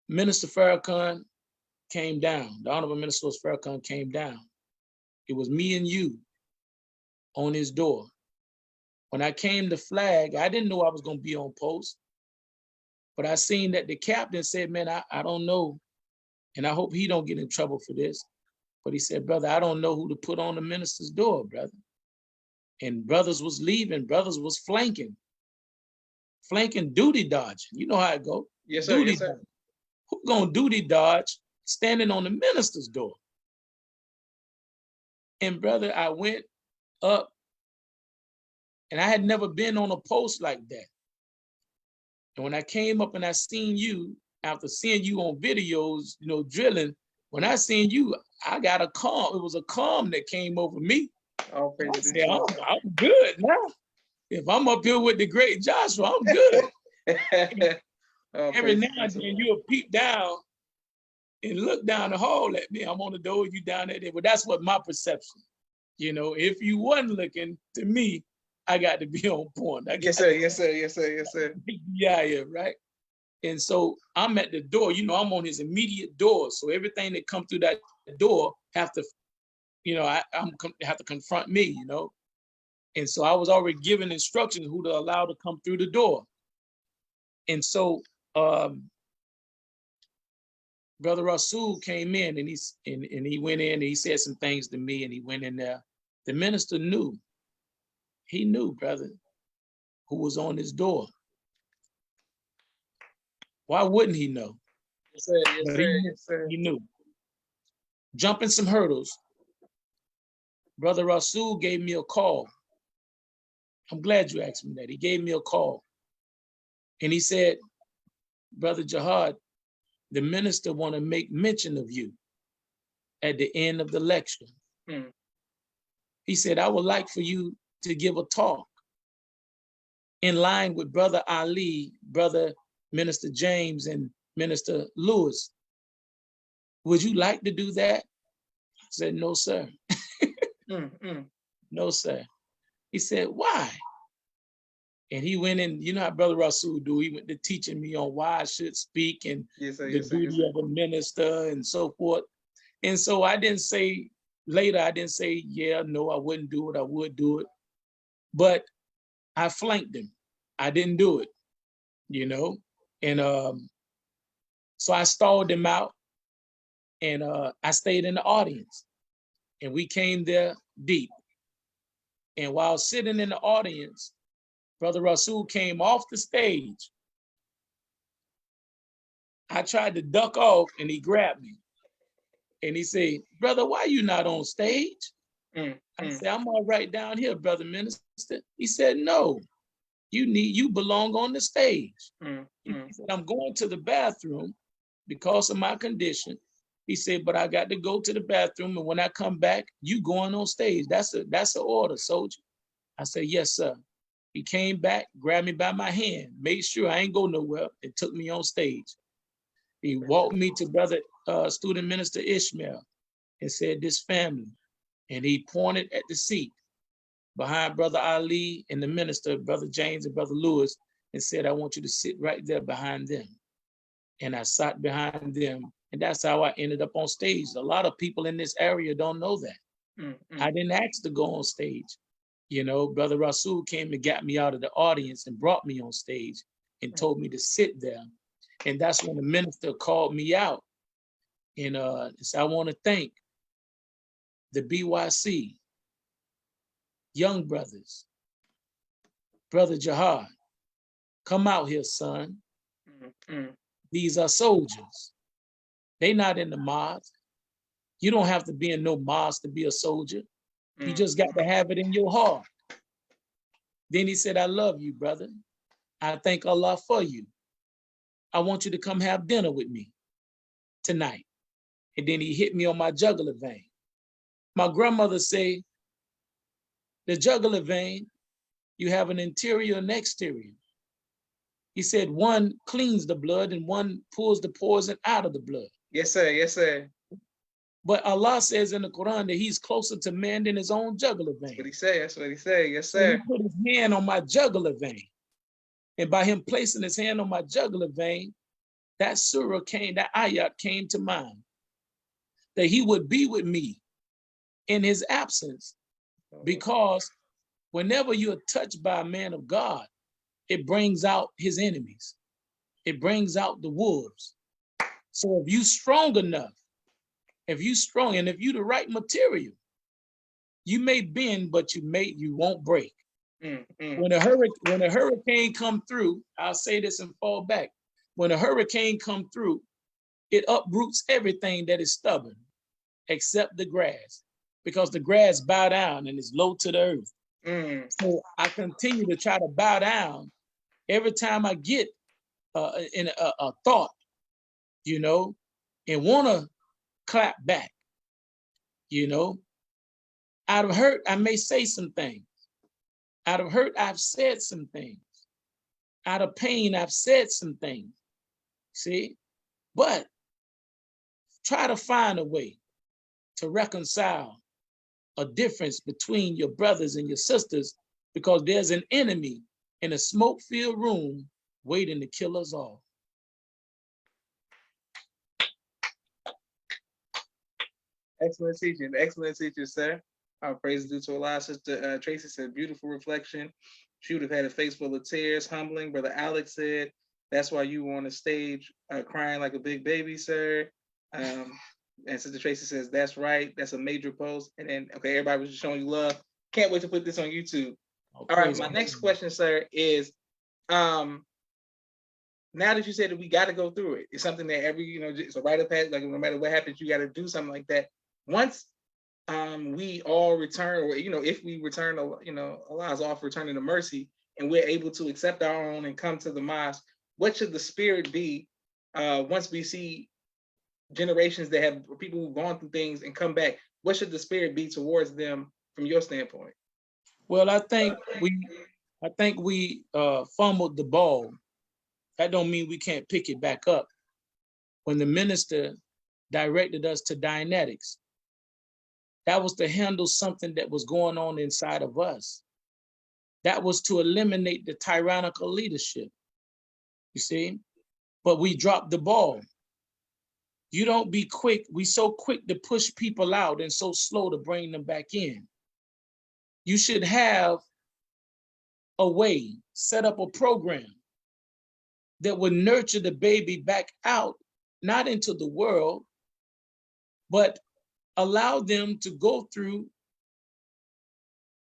Speaker 2: Minister Farrakhan came down. The Honorable Minister Farrakhan came down. It was me and you on his door. When I came to flag, I didn't know I was going to be on post, but I seen that the captain said, man, I don't know, and I hope he don't get in trouble for this. But he said, brother, I don't know who to put on the minister's door, brother. And brothers was leaving, brothers was flanking duty dodging. You know how it go.
Speaker 1: Yes, sir.
Speaker 2: Duty
Speaker 1: Yes, sir.
Speaker 2: dodging. Who gonna duty dodge standing on the minister's door? And brother, I went up, and I had never been on a post like that. And when I came up and I seen you, after seeing you on videos, you know, drilling, when I seen you, I got a calm. It was a calm that came over me.
Speaker 1: Oh,
Speaker 2: I said, I'm good now. If I'm up here with the great Joshua, I'm good. Every now and then you'll peep down and look down the hall at me. I'm on the door, you down there. But that's what my perception. You know, if you wasn't looking, to me, I got to be on point.
Speaker 1: Yes, sir. Yes, sir. Yes, sir. Yes, sir.
Speaker 2: Yeah, right. And so I'm at the door, you know, I'm on his immediate door. So everything that come through that door have to, you know, have to confront me, you know. And so I was already given instructions who to allow to come through the door. And so Brother Rasul came in, and he went in and he said some things to me, and he went in there. The minister knew. He knew, brother, who was on his door. Why wouldn't he know?
Speaker 1: Yes, sir. Yes,
Speaker 2: But
Speaker 1: sir. Yes, sir.
Speaker 2: he knew. Jumping some hurdles, Brother Rasul gave me a call. I'm glad you asked me that. He gave me a call. And he said, Brother Jihad, the minister want to make mention of you at the end of the lecture. He said, I would like for you to give a talk in line with Brother Ali, Brother Minister James, and Minister Lewis. Would you like to do that? I said, no, sir. No, sir. He said, why? And he went in, you know how Brother Rasul do, he went to teaching me on why I should speak and
Speaker 1: yes, sir.
Speaker 2: the
Speaker 1: Yes, sir.
Speaker 2: duty
Speaker 1: Yes, sir.
Speaker 2: of a minister and so forth. And so I didn't say, yeah, no, I wouldn't do it, I would do it. But I flanked him. I didn't do it, you know? And so I stalled him out, and I stayed in the audience, and we came there deep. And while sitting in the audience, Brother Rasul came off the stage. I tried to duck off, and he grabbed me. And he said, brother, why you not on stage? I said, I'm all right down here, brother minister. He said, no, you belong on the stage. He said, I'm going to the bathroom because of my condition. He said, but I got to go to the bathroom, and when I come back, you going on stage. That's an order, soldier. I said, yes, sir. He came back, grabbed me by my hand, made sure I ain't go nowhere, and took me on stage. He walked me to Brother Student Minister Ishmael and said, this family. And he pointed at the seat behind Brother Ali and the minister, Brother James and Brother Lewis, and said, I want you to sit right there behind them. And I sat behind them, and that's how I ended up on stage. A lot of people in this area don't know that. I didn't ask to go on stage. You know, Brother Rasul came and got me out of the audience and brought me on stage and told me to sit there. And that's when the minister called me out And so I want to thank the BYC young brothers, Brother Jihad. Come out here, son. These are soldiers. They not in the mosque. You don't have to be in no mosque to be a soldier. You just got to have it in your heart. Then he said, I love you, brother. I thank Allah for you. I want you to come have dinner with me tonight. And then he hit me on my jugular vein. My grandmother say, the jugular vein, you have an interior and exterior. He said one cleans the blood and one pulls the poison out of the blood.
Speaker 1: Yes, sir. Yes, sir.
Speaker 2: But Allah says in the Quran that he's closer to man than his own jugular vein.
Speaker 1: That's what he said. That's what he said. Yes,
Speaker 2: So
Speaker 1: sir.
Speaker 2: he put his hand on my jugular vein. And by him placing his hand on my jugular vein, that surah came, that ayat came to mind. That he would be with me in his absence. Because whenever you're touched by a man of God, it brings out his enemies. It brings out the wolves. So if you strong enough, if you strong and if you the right material, you may bend, but you won't break. When a hurricane come through, I'll say this and fall back. When a hurricane come through, it uproots everything that is stubborn, except the grass, because the grass bow down and is low to the earth. So I continue to try to bow down every time I get in a thought, you know, and want to clap back, you know. Out of hurt, I may say some things. Out of hurt, I've said some things. Out of pain, I've said some things. See? But try to find a way to reconcile a difference between your brothers and your sisters, because there's an enemy in a smoke-filled room waiting to kill us all.
Speaker 1: Excellent teaching, sir. Praise due to Allah. Sister Tracy said, beautiful reflection. She would have had a face full of tears, humbling. Brother Alex said, that's why you were on the stage crying like a big baby, sir. And Sister Tracy says, that's right. That's a major post. And then, okay, everybody was just showing you love. Can't wait to put this on YouTube. All right, my next question, sir, is now that you said that we got to go through it, it's something that it's a rite of passage. Like no matter what happens, you got to do something like that. Once we all return, or if we return, Allah's offer returning to mercy, and we're able to accept our own and come to the mosque, what should the spirit be once we see generations that have people who've gone through things and come back? What should the spirit be towards them from your standpoint?
Speaker 2: Well, I think we fumbled the ball. That don't mean we can't pick it back up. When the minister directed us to Dianetics, that was to handle something that was going on inside of us. That was to eliminate the tyrannical leadership, you see? But we dropped the ball. You don't be quick. We so quick to push people out and so slow to bring them back in. You should have a way, set up a program that would nurture the baby back out, not into the world, but allow them to go through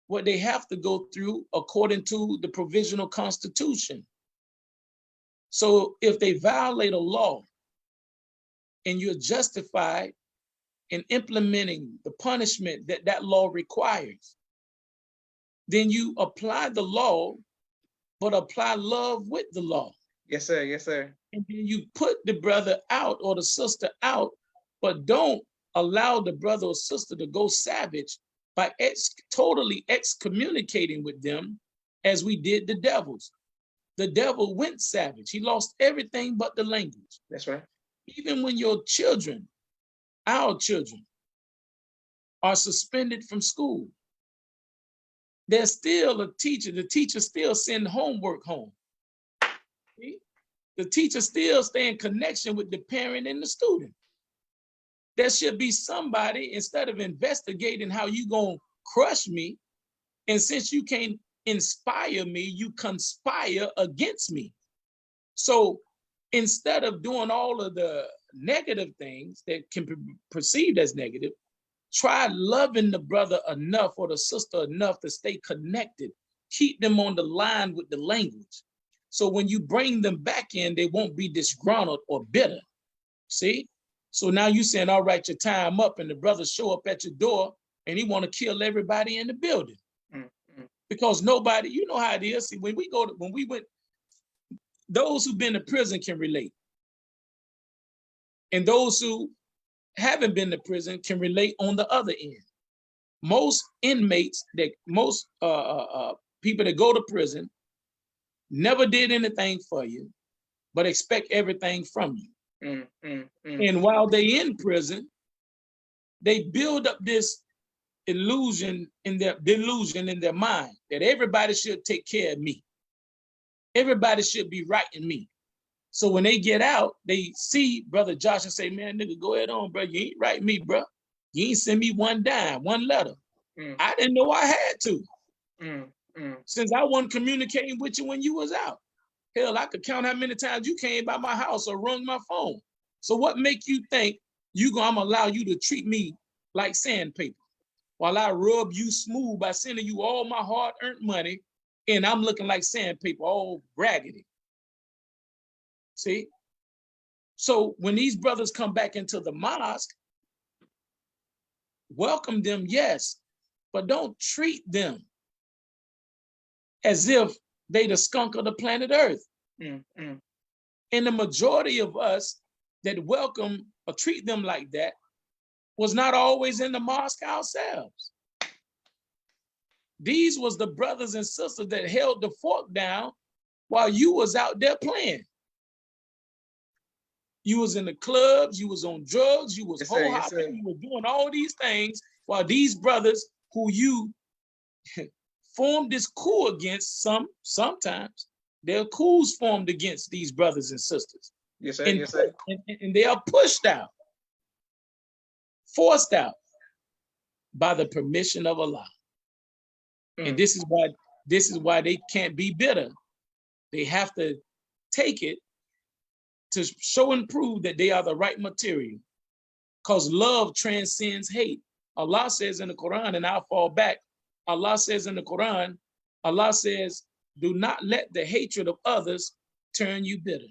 Speaker 2: what they have to go through according to the provisional constitution. So if they violate a law and you're justified in implementing the punishment that that law requires, then you apply the law, but apply love with the law.
Speaker 1: Yes, sir. Yes, sir.
Speaker 2: And then you put the brother out or the sister out, but don't allow the brother or sister to go savage by totally excommunicating with them, as we did the devils. The devil went savage. He lost everything but the language.
Speaker 1: That's right.
Speaker 2: Even when your children, our children, are suspended from school, there's still a teacher. The teacher still send homework home. See? The teacher still stay in connection with the parent and the student. There should be somebody, instead of investigating how you gonna crush me, and since you can't inspire me, you conspire against me. So instead of doing all of the negative things that can be perceived as negative, try loving the brother enough or the sister enough to stay connected. Keep them on the line with the language. So when you bring them back in, they won't be disgruntled or bitter. See? So now you saying, all right, your time up, and the brother show up at your door and he want to kill everybody in the building. Because nobody, you know how it is. See, when we went, those who've been to prison can relate. And those who haven't been to prison can relate on the other end. Most inmates, most people that go to prison never did anything for you, but expect everything from you. And while they in prison, they build up this delusion in their mind that everybody should take care of me. Everybody should be writing me. So when they get out, they see Brother Josh and say, man, nigga, go ahead on, bro. You ain't write me, bro. You ain't send me one dime, one letter. I didn't know I had to. Since I wasn't communicating with you when you was out. Hell, I could count how many times you came by my house or rung my phone. So what make you think I'm gonna allow you to treat me like sandpaper while I rub you smooth by sending you all my hard-earned money and I'm looking like sandpaper, all raggedy? See? So when these brothers come back into the mosque, welcome them, yes, but don't treat them as if they the skunk of the planet Earth. And the majority of us that welcome or treat them like that was not always in the mosque ourselves. These was the brothers and sisters that held the fork down while you was out there playing. You was in the clubs, you was on drugs, you was hoe-hopping, you were doing all these things while these brothers who you formed this coup against, sometimes their coups formed against these brothers and sisters.
Speaker 1: Yes, sir.
Speaker 2: And,
Speaker 1: Yes, sir.
Speaker 2: And they are pushed out, forced out by the permission of Allah. And this is why they can't be bitter. They have to take it to show and prove that they are the right material. Because love transcends hate. Allah says in the Quran, and I'll fall back, Allah says in the Quran, Allah says, do not let the hatred of others turn you bitter.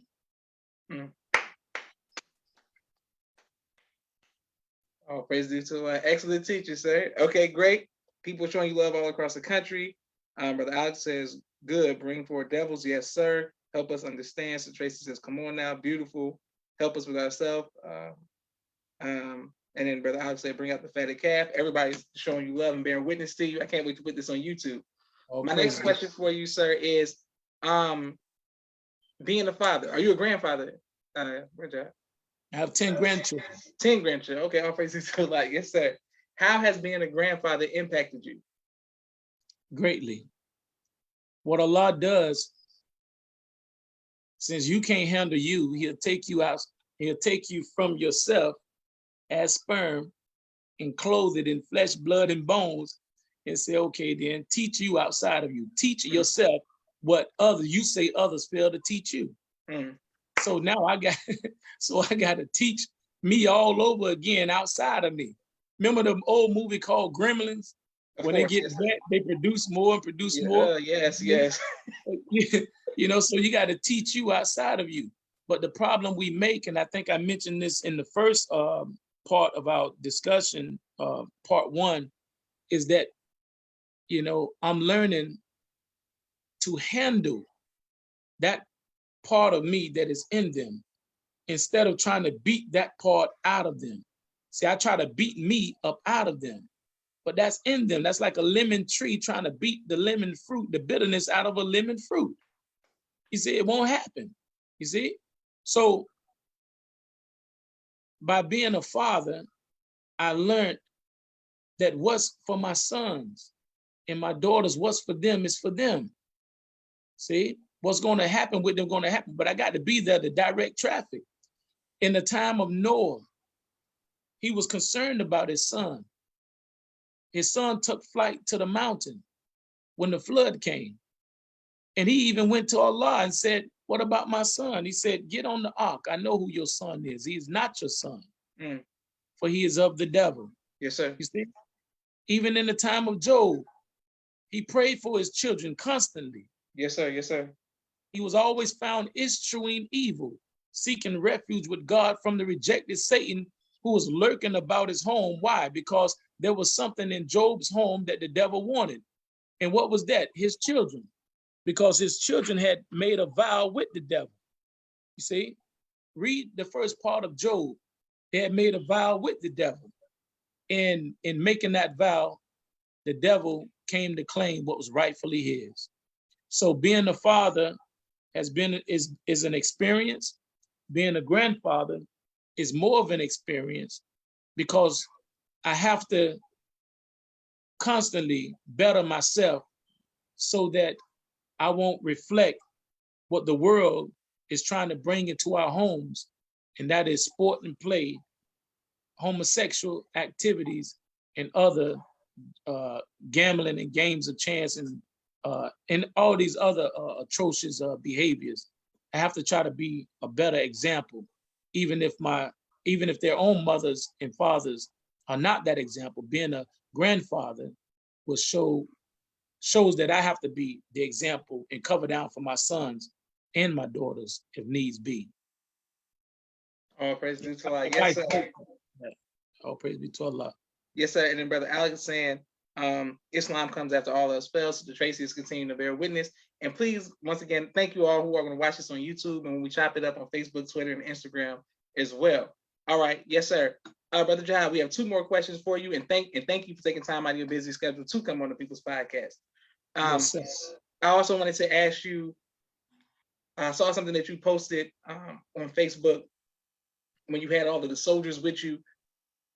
Speaker 1: Oh, praise be to an excellent teacher, sir. Okay, great. People showing you love all across the country. Brother Alex says, good, bring forth devils. Yes, sir. Help us understand. So Tracy says, come on now, beautiful. Help us with ourselves. And then Brother Alex said, bring out the fatted calf. Everybody's showing you love and bearing witness to you. I can't wait to put this on YouTube. Oh, my next question for you, sir, is being a father. Are you a grandfather?
Speaker 2: I have 10 grandchildren.
Speaker 1: 10 grandchildren. Okay, all praises to Allah. Yes, sir. How has being a grandfather impacted you?
Speaker 2: Greatly. What Allah does, since you can't handle you, he'll take you out, he'll take you from yourself as sperm and clothe it in flesh, blood, and bones and say, okay, then teach you outside of you. Teach yourself what you say others fail to teach you. So now I got to teach me all over again outside of me. Remember the old movie called Gremlins? When they get wet, they produce more and produce more.
Speaker 1: Yes.
Speaker 2: You know, so you got to teach you outside of you. But the problem we make, and I think I mentioned this in the first part of our discussion, part one, is that, you know, I'm learning to handle that part of me that is in them instead of trying to beat that part out of them. See, I try to beat me up out of them, but that's in them. That's like a lemon tree trying to beat the lemon fruit, the bitterness out of a lemon fruit. You see, it won't happen. You see? So by being a father, I learned that what's for my sons and my daughters, what's for them is for them. See? What's going to happen with them going to happen, but I got to be there to direct traffic. In the time of Noah, he was concerned about his son. His son took flight to the mountain when the flood came. And he even went to Allah and said, What about my son? He said, get on the ark. I know who your son is. He is not your son, for he is of the devil.
Speaker 1: Yes, sir.
Speaker 2: You see, even in the time of Job, he prayed for his children constantly.
Speaker 1: Yes, sir. Yes, sir.
Speaker 2: He was always found eschewing evil, seeking refuge with God from the rejected Satan who was lurking about his home. Why? Because there was something in Job's home that the devil wanted. And what was that? His children. Because his children had made a vow with the devil. You see, read the first part of Job. They had made a vow with the devil. And in making that vow, the devil came to claim what was rightfully his. So being a father is an experience. Being a grandfather is more of an experience, because I have to constantly better myself so that I won't reflect what the world is trying to bring into our homes, and that is sport and play, homosexual activities, and other gambling and games of chance, and all these other atrocious behaviors. I have to try to be a better example, even if their own mothers and fathers are not that example. Being a grandfather will shows that I have to be the example and cover down for my sons and my daughters if needs be.
Speaker 1: All praise be to Allah. Yes, sir.
Speaker 2: All praise be to Allah.
Speaker 1: Yes, sir. And then Brother Alex is saying, Islam comes after all else fails. So the Tracy is continuing to bear witness. And please, once again, thank you all who are going to watch this on YouTube, and when we chop it up on Facebook, Twitter, and Instagram as well. All right. Yes, sir. Brother Jihad, we have 2 more questions for you, and thank you for taking time out of your busy schedule to come on the People's Podcast.
Speaker 2: Yes,
Speaker 1: I also wanted to ask you, I saw something that you posted on Facebook when you had all of the soldiers with you.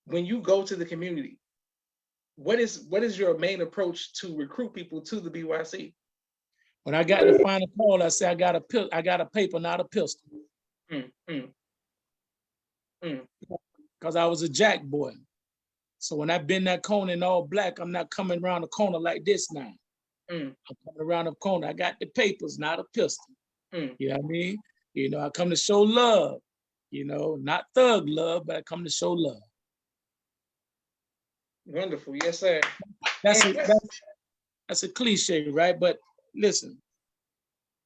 Speaker 1: When you go to the community, what is your main approach to recruit people to the BYC?
Speaker 2: When I got the final call, I said, I got a paper, not a pistol. Because I was a jack boy. So when I bend that corner in all black, I'm not coming around the corner like this now. I'm coming around the corner. I got the papers, not a pistol. You know what I mean? You know, I come to show love. You know, not thug love, but I come to show love.
Speaker 1: Wonderful. Yes, sir.
Speaker 2: That's a cliche, right? But listen,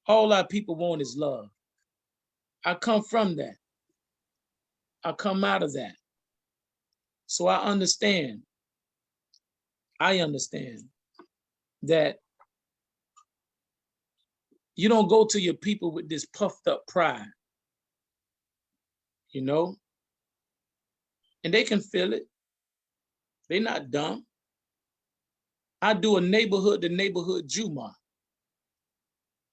Speaker 2: all our people want is love. I come from that. I come out of that. So I understand that you don't go to your people with this puffed up pride, you know? And they can feel it. They're not dumb. I do a neighborhood to neighborhood Juma.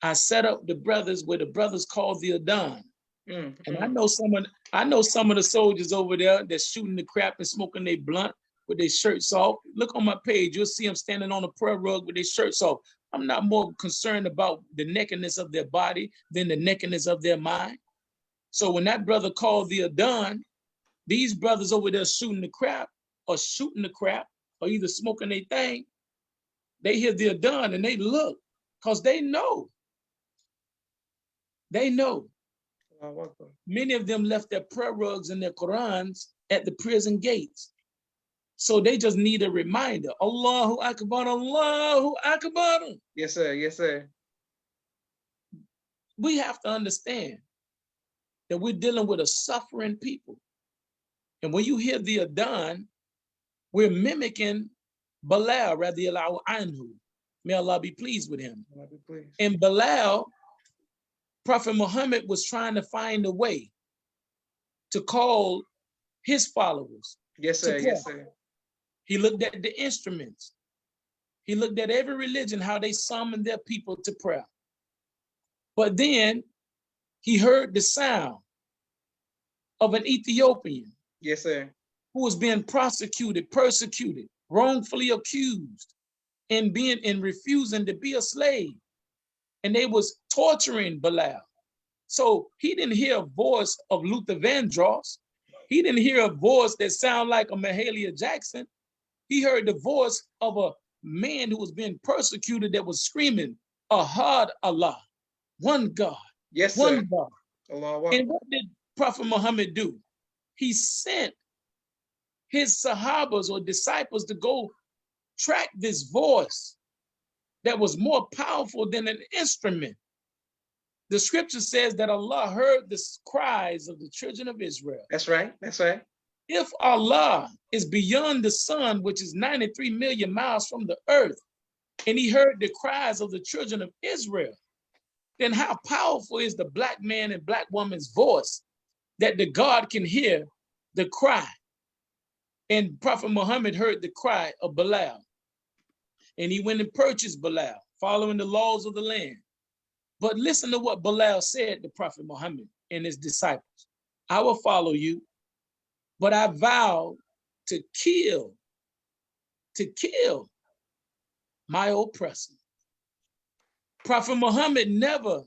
Speaker 2: I set up the brothers where the brothers call the Adhan. And I know some of the soldiers over there that's shooting the crap and smoking their blunt with their shirts off. Look on my page, you'll see them standing on a prayer rug with their shirts off. I'm not more concerned about the nakedness of their body than the nakedness of their mind. So when that brother called the Adhan, these brothers over there shooting the crap or either smoking their thing, they hear the Adhan and they look, because they know. They know. Many of them left their prayer rugs and their Qurans at the prison gates. So they just need a reminder. Allahu Akbar, Allahu Akbar.
Speaker 1: Yes, sir. Yes, sir.
Speaker 2: We have to understand that we're dealing with a suffering people. And when you hear the Adhan, we're mimicking Bilal radiallahu anhu. May Allah be pleased with him. And Bilal, Prophet Muhammad was trying to find a way to call his followers.
Speaker 1: Yes, sir. Yes, sir.
Speaker 2: He looked at the instruments. He looked at every religion, how they summoned their people to prayer. But then he heard the sound of an Ethiopian.
Speaker 1: Yes, sir.
Speaker 2: Who was being prosecuted, persecuted, wrongfully accused, and refusing to be a slave. And they was torturing Bilal. So he didn't hear a voice of Luther Vandross. He didn't hear a voice that sounded like a Mahalia Jackson. He heard the voice of a man who was being persecuted that was screaming, Ahad Allah, one God,
Speaker 1: Yes, sir.
Speaker 2: One God.
Speaker 1: Allahu
Speaker 2: And
Speaker 1: Akbar.
Speaker 2: what did Prophet Muhammad do? He sent his Sahabas or disciples to go track this voice that was more powerful than an instrument. The scripture says that Allah heard the cries of the children of Israel.
Speaker 1: That's right. That's right.
Speaker 2: If Allah is beyond the sun, which is 93 million miles from the earth, and he heard the cries of the children of Israel, then how powerful is the black man and black woman's voice that the God can hear the cry? And Prophet Muhammad heard the cry of Bilal. And he went and purchased Bilal, following the laws of the land. But listen to what Bilal said to Prophet Muhammad and his disciples. I will follow you, but I vow to kill my oppressor. Prophet Muhammad never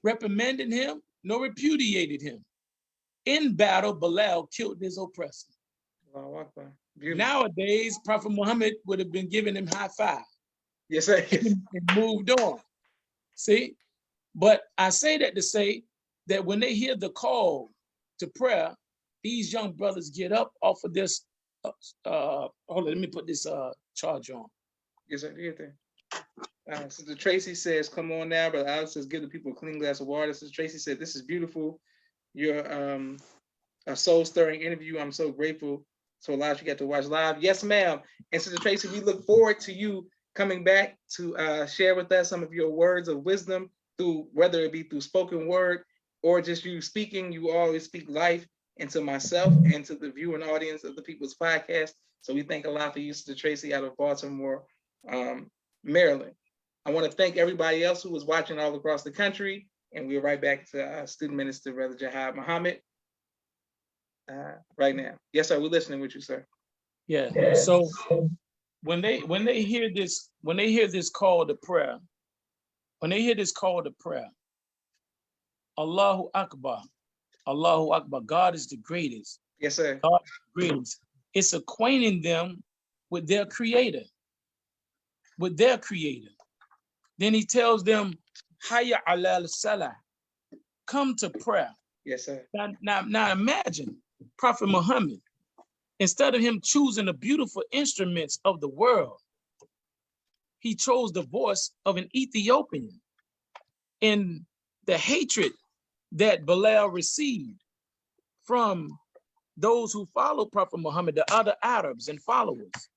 Speaker 2: reprimanded him nor repudiated him. In battle, Bilal killed his oppressor.
Speaker 1: Allahu Akbar.
Speaker 2: Nowadays, Prophet Muhammad would have been giving him high five.
Speaker 1: Yes, sir.
Speaker 2: And moved on. See? But I say that to say that when they hear the call to prayer, these young brothers get up off of this. Hold on, let me put this charge on.
Speaker 1: Yes, sir. Sister Tracy says, "Come on now." Brother Alex says, "Give the people a clean glass of water." Sister Tracy said, "This is beautiful. You're a soul-stirring interview. I'm so grateful to allow you get to watch live." Yes, ma'am. And Sister Tracy, we look forward to you coming back to share with us some of your words of wisdom, through whether it be through spoken word or just you speaking. You always speak life into myself and to the viewing audience of the People's Podcast. So we thank a lot for you, Sister Tracy, out of Baltimore, Maryland. I want to thank everybody else who was watching all across the country. And we're right back to Student Minister, Brother Jihad Muhammad, right now. Yes, sir. We're listening with you, sir.
Speaker 2: Yeah. So when they hear this call to prayer, Allahu Akbar, Allahu Akbar, God is the greatest.
Speaker 1: Yes, sir.
Speaker 2: God is the greatest. It's acquainting them with their creator. Then he tells them, Hayya ala salah, come to prayer.
Speaker 1: Yes, sir.
Speaker 2: Now imagine Prophet Muhammad, instead of him choosing the beautiful instruments of the world, he chose the voice of an Ethiopian. And the hatred that Bilal received from those who follow Prophet Muhammad, the other Arabs and followers,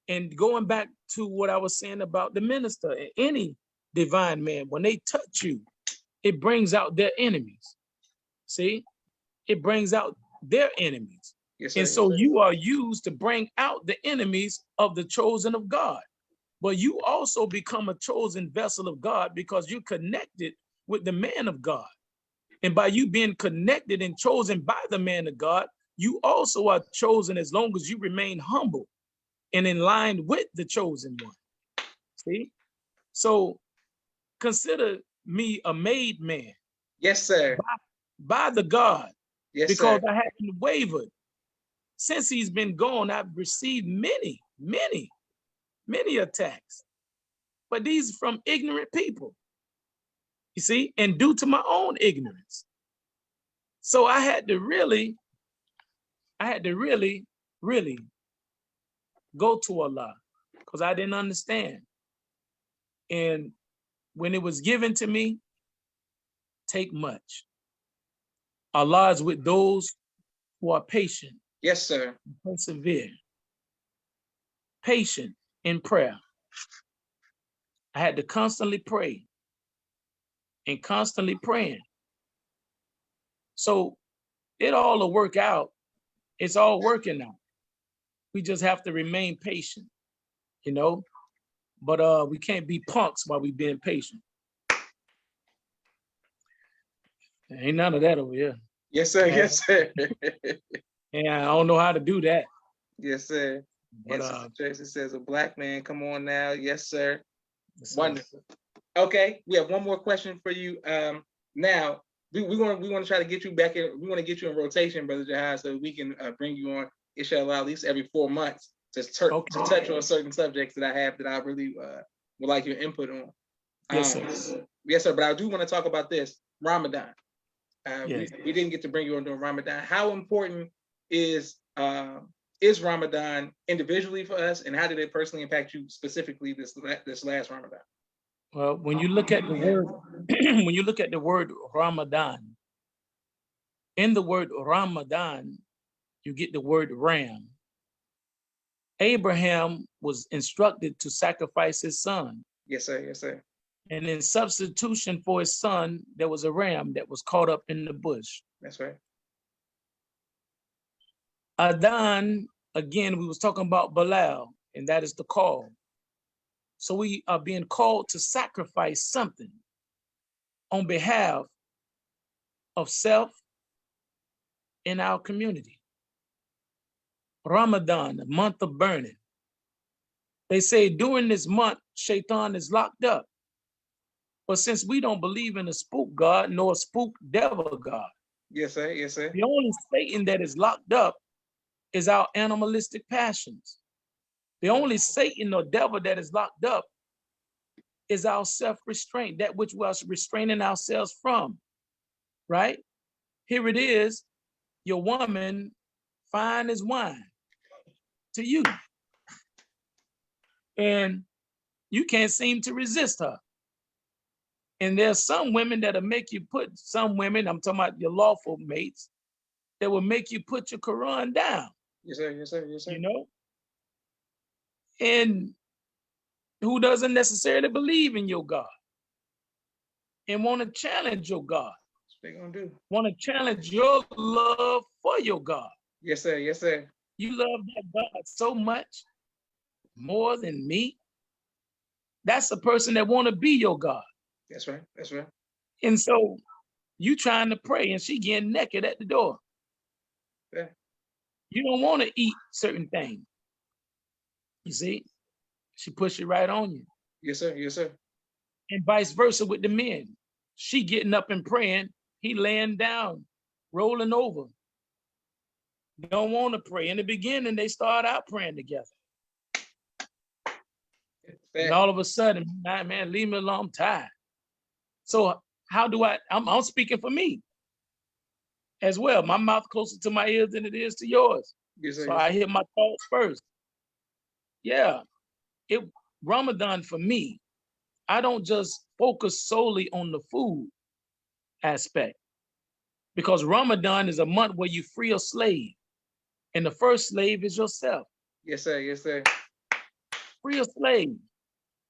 Speaker 2: and going back to what I was saying about the minister and any divine man, when they touch you, it brings out their enemies. See, it brings out their enemies.
Speaker 1: Yes, sir.
Speaker 2: And so you are used to bring out the enemies of the chosen of God. But you also become a chosen vessel of God because you're connected with the man of God. And by you being connected and chosen by the man of God, you also are chosen as long as you remain humble and in line with the chosen one. See? So consider me a made man.
Speaker 1: Yes, sir.
Speaker 2: By the God.
Speaker 1: Yes,
Speaker 2: because
Speaker 1: sir.
Speaker 2: I haven't wavered. Since he's been gone, I've received many attacks. But these are from ignorant people. You see, and due to my own ignorance. So I had to really go to Allah because I didn't understand. And when it was given to me, take much. Allah is with those who are patient.
Speaker 1: Yes, sir.
Speaker 2: Persevere. Patient in prayer. I had to constantly pray and constantly praying. So it all will work out. It's all working out. We just have to remain patient, but we can't be punks while we being patient. There ain't none of that over here.
Speaker 1: Yes, sir. Yes, sir.
Speaker 2: And I don't know how to do that.
Speaker 1: Yes, sir.
Speaker 2: But,
Speaker 1: and Tracy says, a black man, come on now. Yes, sir.
Speaker 2: Wonderful.
Speaker 1: Okay, we have one more question for you. Now, we want to try to get you back in. We want to get you in rotation, Brother Jihad, so we can bring you on, inshallah, at least every 4 months to touch on certain subjects that I have that I really would like your input on.
Speaker 2: Yes,
Speaker 1: Um,
Speaker 2: sir.
Speaker 1: yes, sir. But I do want to talk about this Ramadan.
Speaker 2: Yes.
Speaker 1: We didn't get to bring you on during Ramadan. How important is Ramadan individually for us, and how did it personally impact you specifically this last Ramadan?
Speaker 2: Well, when you look at the word, when you look at the word Ramadan, in the word Ramadan, you get the word ram. Abraham was instructed to sacrifice his son.
Speaker 1: Yes, sir. Yes, sir.
Speaker 2: And in substitution for his son, there was a ram that was caught up in the bush.
Speaker 1: That's right.
Speaker 2: Adhan, again, we was talking about Balal, and that is the call. So we are being called to sacrifice something on behalf of self in our community. Ramadan, a month of burning. They say during this month, Shaitan is locked up. But since we don't believe in a spook God nor a spook devil God,
Speaker 1: Yes, sir. Yes, sir.
Speaker 2: the only Satan that is locked up is our animalistic passions. The only Satan or devil that is locked up is our self-restraint, that which we are restraining ourselves from, right? Here it is, your woman, fine as wine to you. And you can't seem to resist her. And there's some women that'll make you put, some women, I'm talking about your lawful mates, that will make you put your Quran down.
Speaker 1: Yes, sir. Yes, sir. Yes, sir.
Speaker 2: You know? And who doesn't necessarily believe in your God and want to challenge your God.
Speaker 1: That's what they're gonna do.
Speaker 2: Want to challenge your love for your God.
Speaker 1: Yes, sir. Yes, sir.
Speaker 2: You love that God so much more than me. That's a person that want to be your God.
Speaker 1: That's right. That's right.
Speaker 2: And so you trying to pray and she getting naked at the door.
Speaker 1: Yeah.
Speaker 2: You don't want to eat certain things. You see, she push it right on you.
Speaker 1: Yes, sir. Yes, sir.
Speaker 2: And vice versa with the men. She getting up and praying, he laying down, rolling over. Don't want to pray. In the beginning, they start out praying together. And all of a sudden, man, leave me alone, I'm tired. So how do I'm speaking for me as well. My mouth closer to my ears than it is to yours.
Speaker 1: Yes, sir.
Speaker 2: So I hear my thoughts first. Yeah, Ramadan for me, I don't just focus solely on the food aspect, because Ramadan is a month where you free a slave, and the first slave is yourself.
Speaker 1: Yes, sir. Yes, sir.
Speaker 2: Free a slave.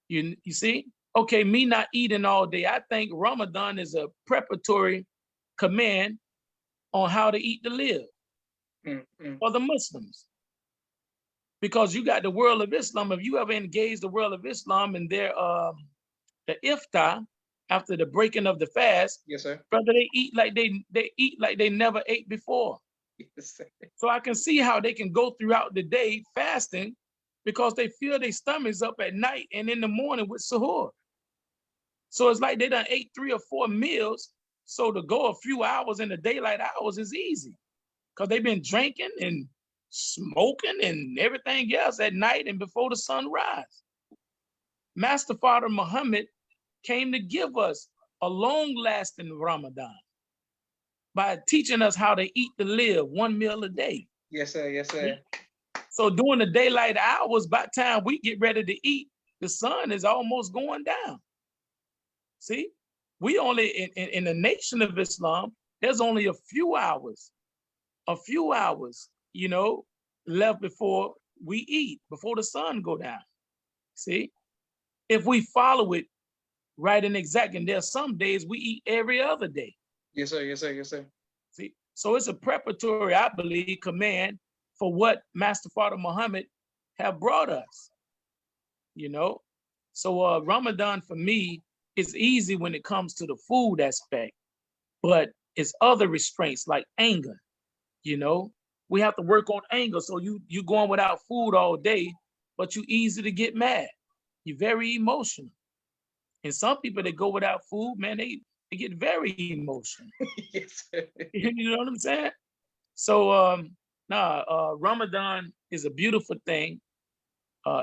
Speaker 2: You see? Okay, me not eating all day. I think Ramadan is a preparatory command on how to eat to live for the Muslims. Because you got the world of Islam. If you ever engage the world of Islam and their the iftar after the breaking of the fast,
Speaker 1: yes, sir.
Speaker 2: Brother, they eat like they never ate before.
Speaker 1: Yes, sir.
Speaker 2: So I can see how they can go throughout the day fasting because they fill their stomachs up at night and in the morning with suhoor. So it's like they done ate 3 or 4 meals. So to go a few hours in the daylight hours is easy because they've been drinking and smoking and everything else at night and before the sun rise. Master Father Muhammad came to give us a long-lasting Ramadan by teaching us how to eat to live 1 meal a day.
Speaker 1: Yes, sir. Yes, sir.
Speaker 2: So during the daylight hours, by the time we get ready to eat, the sun is almost going down. See, we only, in the nation of Islam, there's only a few hours, you know, left before we eat, before the sun go down. See, if we follow it right and exact, and there's some days we eat every other day.
Speaker 1: Yes, sir. Yes, sir. Yes, sir.
Speaker 2: See, so it's a preparatory, I believe, command for what Master Father Muhammad have brought us, you know? So Ramadan for me is easy when it comes to the food aspect, but it's other restraints like anger, you know? We have to work on anger. So you going without food all day, but you easy to get mad. You're very emotional. And some people that go without food, man, they get very emotional.
Speaker 1: Yes, sir.
Speaker 2: You know what I'm saying? So Ramadan is a beautiful thing.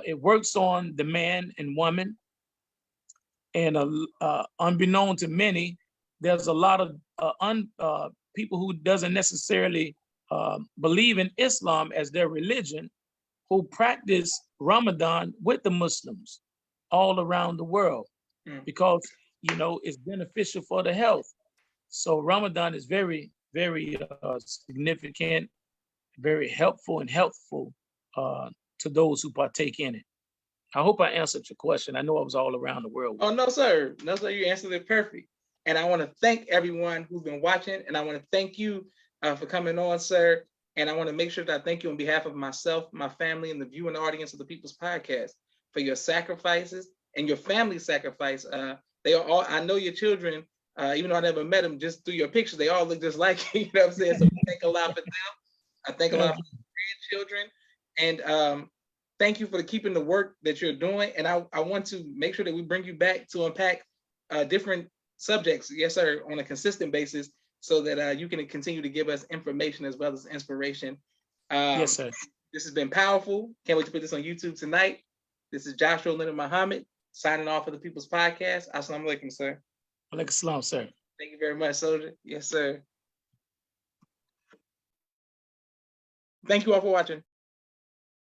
Speaker 2: It works on the man and woman. And unbeknown to many, there's a lot of people who doesn't necessarily believe in Islam as their religion, who practice Ramadan with the Muslims all around the world because, you know, it's beneficial for the health. So Ramadan is very, very significant, very helpful and helpful to those who partake in it. I hope I answered your question. I know I was all around the world.
Speaker 1: Oh, no, sir. No, sir. You answered it perfect. And I want to thank everyone who's been watching. And I want to thank you for coming on, sir. And I want to make sure that I thank you on behalf of myself, my family, and the viewing audience of the People's Podcast for your sacrifices and your family sacrifice. They are all, I know your children, even though I never met them, just through your pictures, they all look just like you, you know what I'm saying? So thank a lot for them. I thank a lot for your grandchildren. And thank you for keeping the work that you're doing. And I want to make sure that we bring you back to unpack different subjects, yes, sir, on a consistent basis, so that you can continue to give us information as well as inspiration.
Speaker 2: Yes, sir.
Speaker 1: This has been powerful. Can't wait to put this on YouTube tonight. This is Joshua Leonard Muhammad signing off for the People's Podcast. Assalamu alaikum, sir.
Speaker 2: Alaikum salam, sir.
Speaker 1: Thank you very much, soldier. Yes, sir. Thank you all for watching.